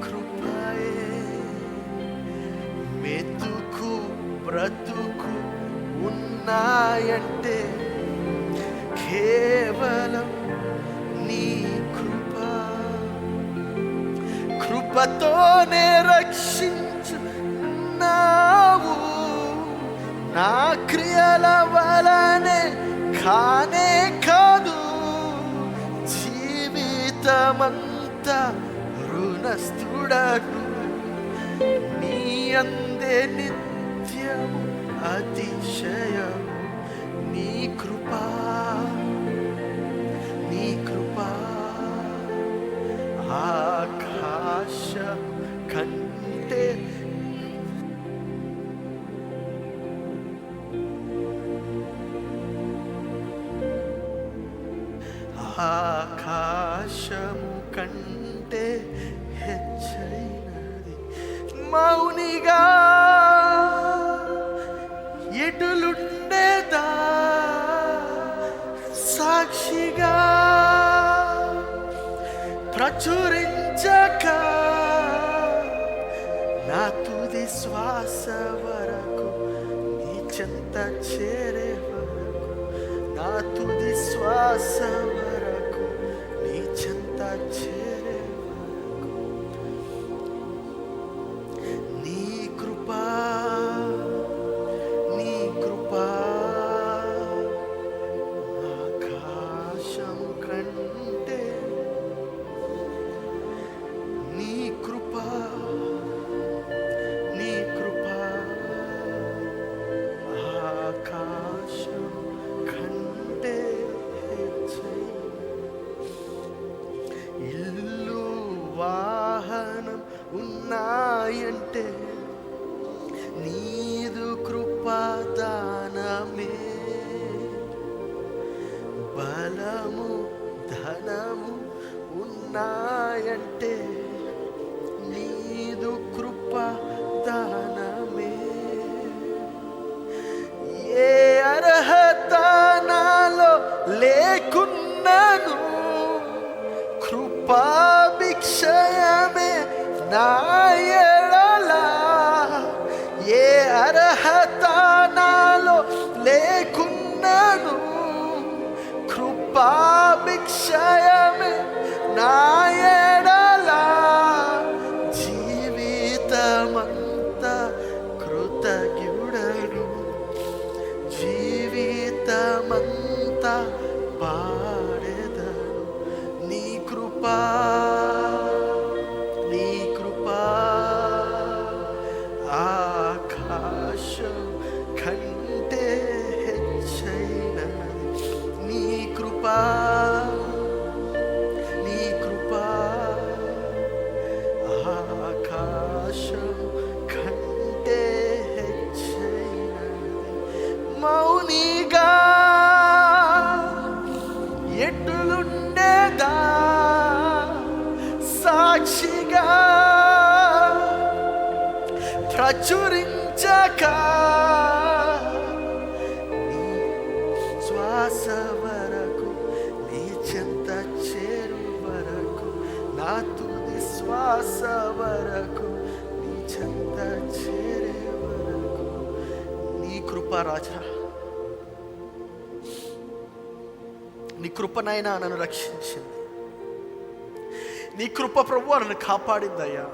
కృపయే. మెతుకు బ్రతుకు ఉన్నాయంటే కేవలం నీ కృప. కృపతోనే రక్షించున్నావు, నా క్రియల వలనే కానే కాదు. జీవితమంతా రుణస్థుడను, నీ అందే నిత్యము అతిశయం. నీ కృపా, నీ కృపా. ఆకాశ కంటే ఆకాశము కంటే హెచ్చైనది. మౌనిగా ఎటులుండేదా, సాక్షిగా ప్రచురించక నా తుది శ్వాస వరకు నీ చెంత చేరే వరకు, నా తుది శ్వాస వరకు నీ చెంత చేరే వరకు. నీ కృపా, నీ కృపా. ఆకాశం కంటే నీ కృపా, నీ కృపా. నీదు కృపాదానమే బలము ధనము ఉన్నాయంటే నీదు కృపాదానమే. ఏ అర్హత నాలో లేకున్నాను కృపాభిక్షయమే నా ఎడల. ఏ అర్హత నాలో లేకున్నాను కృపాభిక్షయమే నా ఎడల. జీవితమంతా కృతజ్ఞుడను, జీవితమంతా పాడెదను నీ కృపా, నీ కృపా. ఆకాశం కంటే హెచ్చైనది నీ కృపా, నీ కృపా. ఆకాశం కంటే హెచ్చైనది. మౌనిగా ఎటులుండేదా సాక్షిగా ప్రచురించక నీ శ్వాస వరకు నీ చెంత చేరు వరకు, నా తుది శ్వాస వరకు నీ చెంత చేరే వరకు నీ కృప రాజా, నీ కృపనైనా నన్ను రక్షించింది. నీ కృప ప్రభువా నన్ను కాపాడిందయ్యా.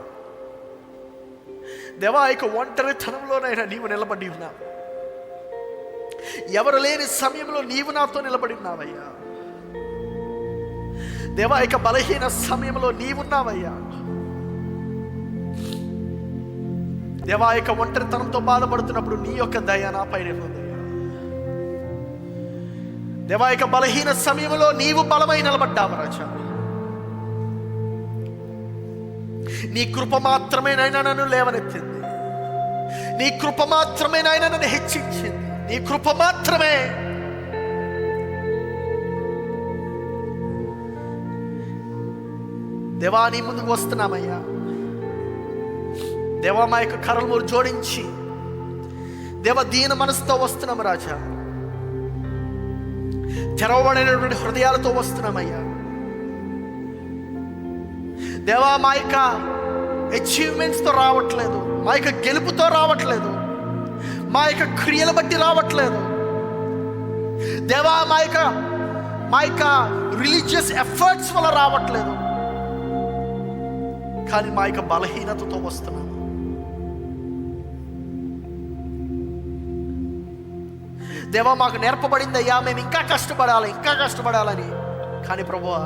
దేవా, ఇక ఒంటరితనంలోనైనా నీవు నిలబడి ఉన్నావు. ఎవరు లేని సమయంలో నీవు నాతో నిలబడి ఉన్నావయ్యా. దేవా, ఇక బలహీన సమయంలో నీవున్నావయ్యా. దేవా, ఇక ఒంటరితనంతో బాధపడుతున్నప్పుడు నీ యొక్క దయ నా పైన ఉందయ్యా. దేవా, ఇక బలహీన సమయంలో నీవు బలమై నిలబడ్డావు రాజా. నీ కృప మాత్రమే నాయన నన్ను లేవనెత్తింది. నీ కృప మాత్రమే నాయన నన్ను హెచ్చించింది. నీ కృప మాత్రమే. దేవా, నీ ముందుకు వస్తున్నామయ్యా. దేవా, మా యొక్క కర్రలు జోడించి దేవ దీన మనసుతో వస్తున్నాము రాజా. తెరవబడినటువంటి హృదయాలతో వస్తున్నామయ్యా. దేవా, మా యొక్క అచీవ్మెంట్స్తో రావట్లేదు, మా యొక్క గెలుపుతో రావట్లేదు, మా యొక్క క్రియలు బట్టి రావట్లేదు దేవా. మా యొక్క రిలీజియస్ ఎఫర్ట్స్ వల్ల రావట్లేదు, కానీ మా యొక్క బలహీనతతో వస్తున్నాము. దేవా, మాకు నేర్పబడింది అయ్యా, మేము ఇంకా కష్టపడాలని. కానీ ప్రభువా,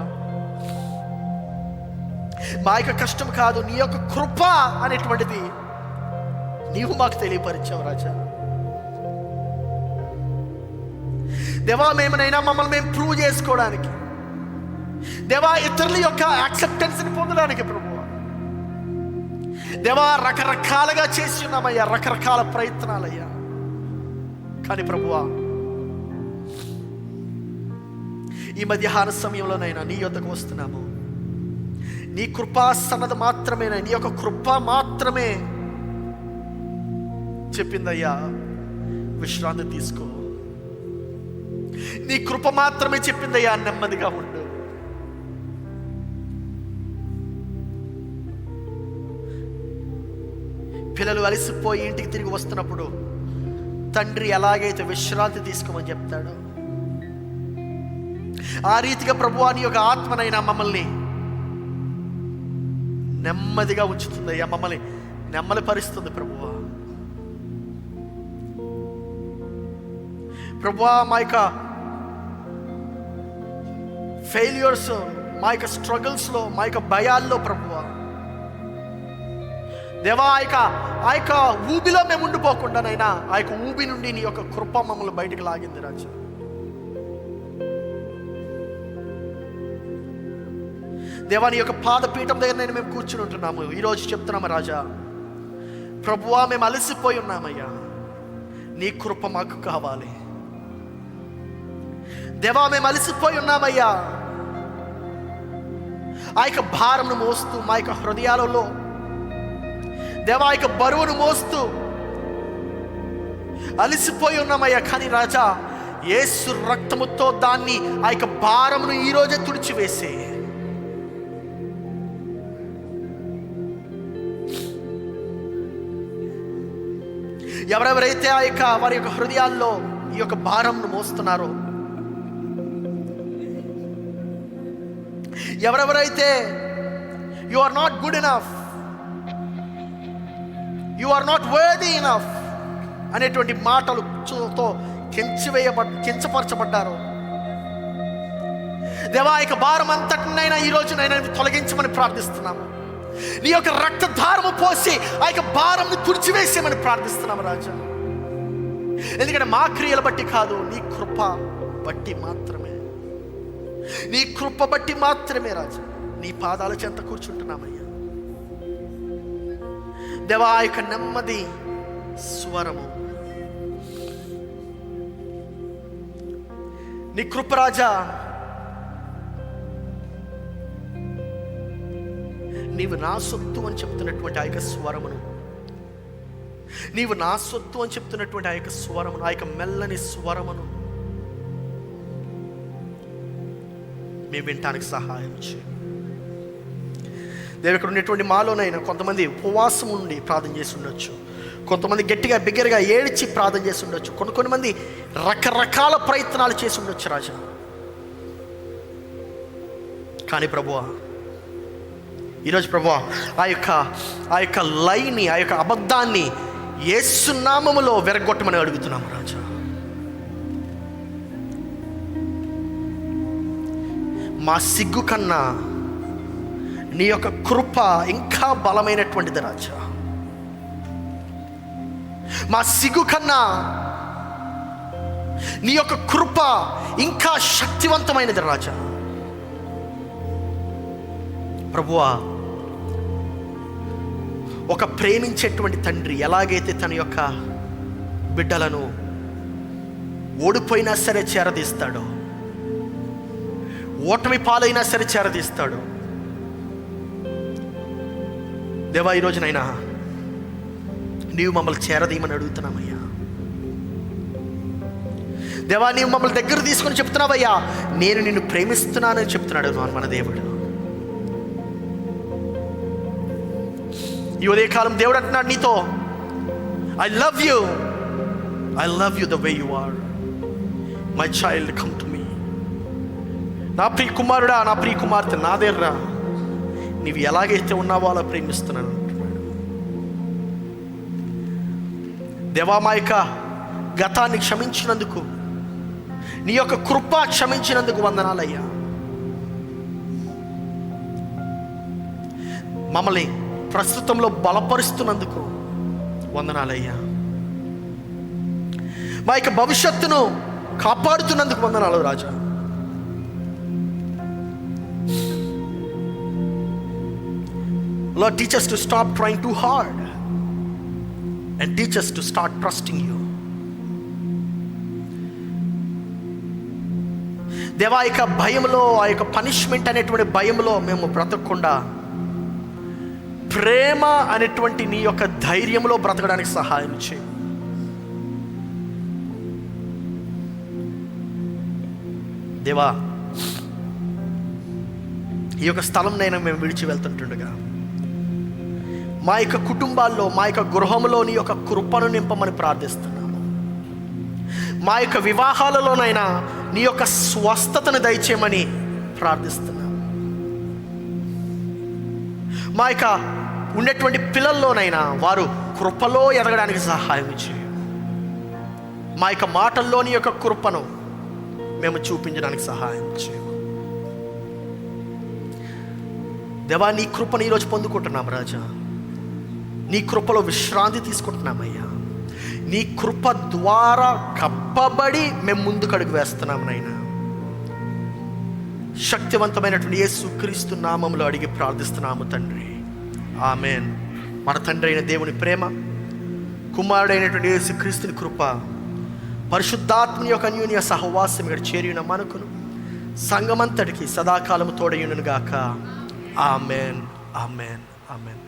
మా యొక్క కష్టం కాదు, నీ యొక్క కృప అనేటువంటిది నీవు మాకు తెలియపరిచావు రాజా. దేవా, మేమనైనా మమ్మల్ని మేము ప్రూవ్ చేసుకోవడానికి, దేవా ఇతరుల యొక్క యాక్సెప్టెన్స్ని పొందడానికి ప్రభువా, దేవా రకరకాలుగా చేసి ఉన్నామయ్యా, రకరకాల ప్రయత్నాలయ్యా. కానీ ప్రభువా, ఈ మధ్యాహ్న సమయంలోనైనా నీ యొద్దకు వస్తున్నాము. నీ కృపా సన్నది మాత్రమే, నీ యొక్క కృప మాత్రమే చెప్పిందయ్యా విశ్రాంతి తీసుకో. నీ కృప మాత్రమే చెప్పిందయ్యా నెమ్మదిగా ఉండు. పిల్లలు అలసిపోయి ఇంటికి తిరిగి వస్తున్నప్పుడు తండ్రి ఎలాగైతే విశ్రాంతి తీసుకోమని చెప్తాడో, ఆ రీతిగా ప్రభువా నీ యొక్క ఆత్మనైనా మమ్మల్ని నెమ్మదిగా ఉంచుతుంది అయ్యా. మమ్మల్ని నెమ్మది పరుస్తుంది ప్రభువా. ప్రభువా, మా యొక్క ఫెయిల్యూర్స్, మా యొక్క స్ట్రగుల్స్లో, మా యొక్క భయాల్లో ప్రభువా, దేవా ఆ యొక్క ఊబిలో మేము ఉండిపోకుండానైనా ఆ యొక్క ఊబి నుండి నీ యొక్క కృప మమ్మల్ని బయటకు లాగింది రాజా. దేవా, నీ యొక్క పాదపీఠం దగ్గర మేము కూర్చుని ఉంటున్నాము. ఈరోజు చెప్తున్నాము రాజా, ప్రభువా, మేము అలసిపోయి ఉన్నామయ్యా, నీ కృప మాకు కావాలి. దేవా, మేము అలసిపోయి ఉన్నామయ్యా, ఆ యొక్క భారంను మోస్తూ మా యొక్క హృదయాలలో దేవా, ఆ యొక్క బరువును మోస్తూ అలసిపోయి ఉన్నామయ్యా. కానీ రాజా, యేసు రక్తముతో దాన్ని, ఆ యొక్క భారమును ఈరోజే తుడిచివేసే ఎవరెవరైతే ఆ యొక్క వారి యొక్క హృదయాల్లో ఈ యొక్క భారంను మోస్తున్నారో, ఎవరెవరైతే you are not good enough, you are not worthy enough అనేటువంటి మాటలతో కించపరచబడ్డారో, దేవా, ఆ యొక్క భారం అంతటినైనా ఈరోజు నైనా తొలగించమని ప్రార్థిస్తున్నాము. నీ యొక్క రక్తధారము పోసి ఆ యొక్క భారంను తుడిచివేసేమని ప్రార్థిస్తున్నాము రాజా. ఎందుకంటే మా క్రియలు బట్టి కాదు, నీ కృప బట్టి మాత్రమే, నీ కృప బట్టి మాత్రమే రాజా నీ పాదాల చెంత కూర్చుంటున్నామయ్యా. దేవా, ఆ యొక్క నెమ్మది స్వరము, నీ కృప రాజా, నీవు నా సొత్తు అని చెప్తున్నటువంటి ఆ యొక్క స్వరమును, నీవు నా సొత్తు అని చెప్తున్నటువంటి ఆ యొక్క స్వరమును, ఆ యొక్క మెల్లని స్వరమును మేము వినటానికి సహాయం చేయి. దేవు, ఇక్కడ ఉన్నటువంటి మాలోనైనా కొంతమంది ఉపవాసం ఉండి ప్రార్థన చేసి ఉండొచ్చు, కొంతమంది గట్టిగా బిగ్గరగా ఏడ్చి ప్రార్థన చేసి ఉండొచ్చు, కొన్ని మంది రకరకాల ప్రయత్నాలు చేసి ఉండొచ్చు రాజా. కానీ ప్రభువా, ఈరోజు ప్రభువా, ఆ యొక్క లైని, ఆ యొక్క అబద్ధాన్ని యేసు నామములో విరగొట్టమని అడుగుతున్నాము రాజా. మా సిగ్గు కన్నా నీ యొక్క కృప ఇంకా బలమైనటువంటిది రాజా. మా సిగ్గు కన్నా నీ యొక్క కృప ఇంకా శక్తివంతమైనది రాజా. ప్రభువా, ఒక ప్రేమించేటువంటి తండ్రి ఎలాగైతే తన యొక్క బిడ్డలను ఓడిపోయినా సరే చేరదీస్తాడో, ఓటమి పాలైనా సరే చేరదీస్తాడు, దేవా, ఈరోజునైనా నీవు మమ్మల్ని చేరదీయమని అడుగుతున్నామయ్యా. దేవా, నీవు మమ్మల్ని దగ్గర తీసుకొని చెప్తున్నావయ్యా, నేను నిన్ను ప్రేమిస్తున్నానని చెప్తున్నాడు మన దేవుడు. ఈ ఉదయకాలం దేవుడు అంటున్నాడు నీతో, I love you the way you are my child, come to me. నా ప్రియ కుమారుడా, నా ప్రియ కుమార్తె, నా దగ్గర నీవు ఎలాగైతే ఉన్నావో అలా ప్రేమిస్తున్నాను అంటున్నాడు. దేవా, మా యొక్క గతాన్ని క్షమించినందుకు, నీ యొక్క కృప క్షమించినందుకు వందనాలయ్యా. మమ్మల్ని ప్రస్తుతంలో బలపరుస్తున్నందుకు వందనాలయ్యా. మా యొక్క భవిష్యత్తును కాపాడుతున్నందుకు వందనాలు రాజా. Lord, teach us to stop trying too hard and teach us to start trusting you. దేవా, ఆ యొక్క భయంలో, ఆ యొక్క పనిష్మెంట్ అనేటువంటి భయంలో మేము బ్రతకకుండా ప్రేమ అనేటువంటి నీ యొక్క ధైర్యంలో బ్రతకడానికి సహాయం చేయి. దేవా, ఈ యొక్క స్థలం నేను మేము విడిచి వెళ్తుంటుండగా మా యొక్క కుటుంబాల్లో, మా యొక్క గృహంలో నీ యొక్క కృపను నింపమని ప్రార్థిస్తున్నాము. మా యొక్క వివాహాలలోనైనా నీ యొక్క స్వస్థతను దయచేయమని ప్రార్థిస్తున్నాము. మా యొక్క ఉన్నటువంటి పిల్లల్లోనైనా వారు కృపలో ఎదగడానికి సహాయం చేయి. మా యొక్క మాటల్లో నీ యొక్క కృపను మేము చూపించడానికి సహాయం చేయి. దేవా, నీ కృపను ఈరోజు పొందుకుంటున్నాం రాజా. నీ కృపలో విశ్రాంతి తీసుకుంటున్నామయ్యా. నీ కృప ద్వారా కప్పబడి మేము ముందుకు అడుగు వేస్తున్నాం నైనా. శక్తివంతమైనటువంటి యేసుక్రీస్తు నామములో అడిగి ప్రార్థిస్తున్నాము తండ్రి, ఆమేన్. మన తండ్రి అయిన దేవుని ప్రేమ, కుమారుడైనటువంటి యేసుక్రీస్తుని కృప, పరిశుద్ధాత్మని యొక్క అన్యోన్య సహవాసం ఇక్కడ చేరిన మనకును సంఘమంతటికి సదాకాలము తోడయుండును గాక. Amen, amen, amen.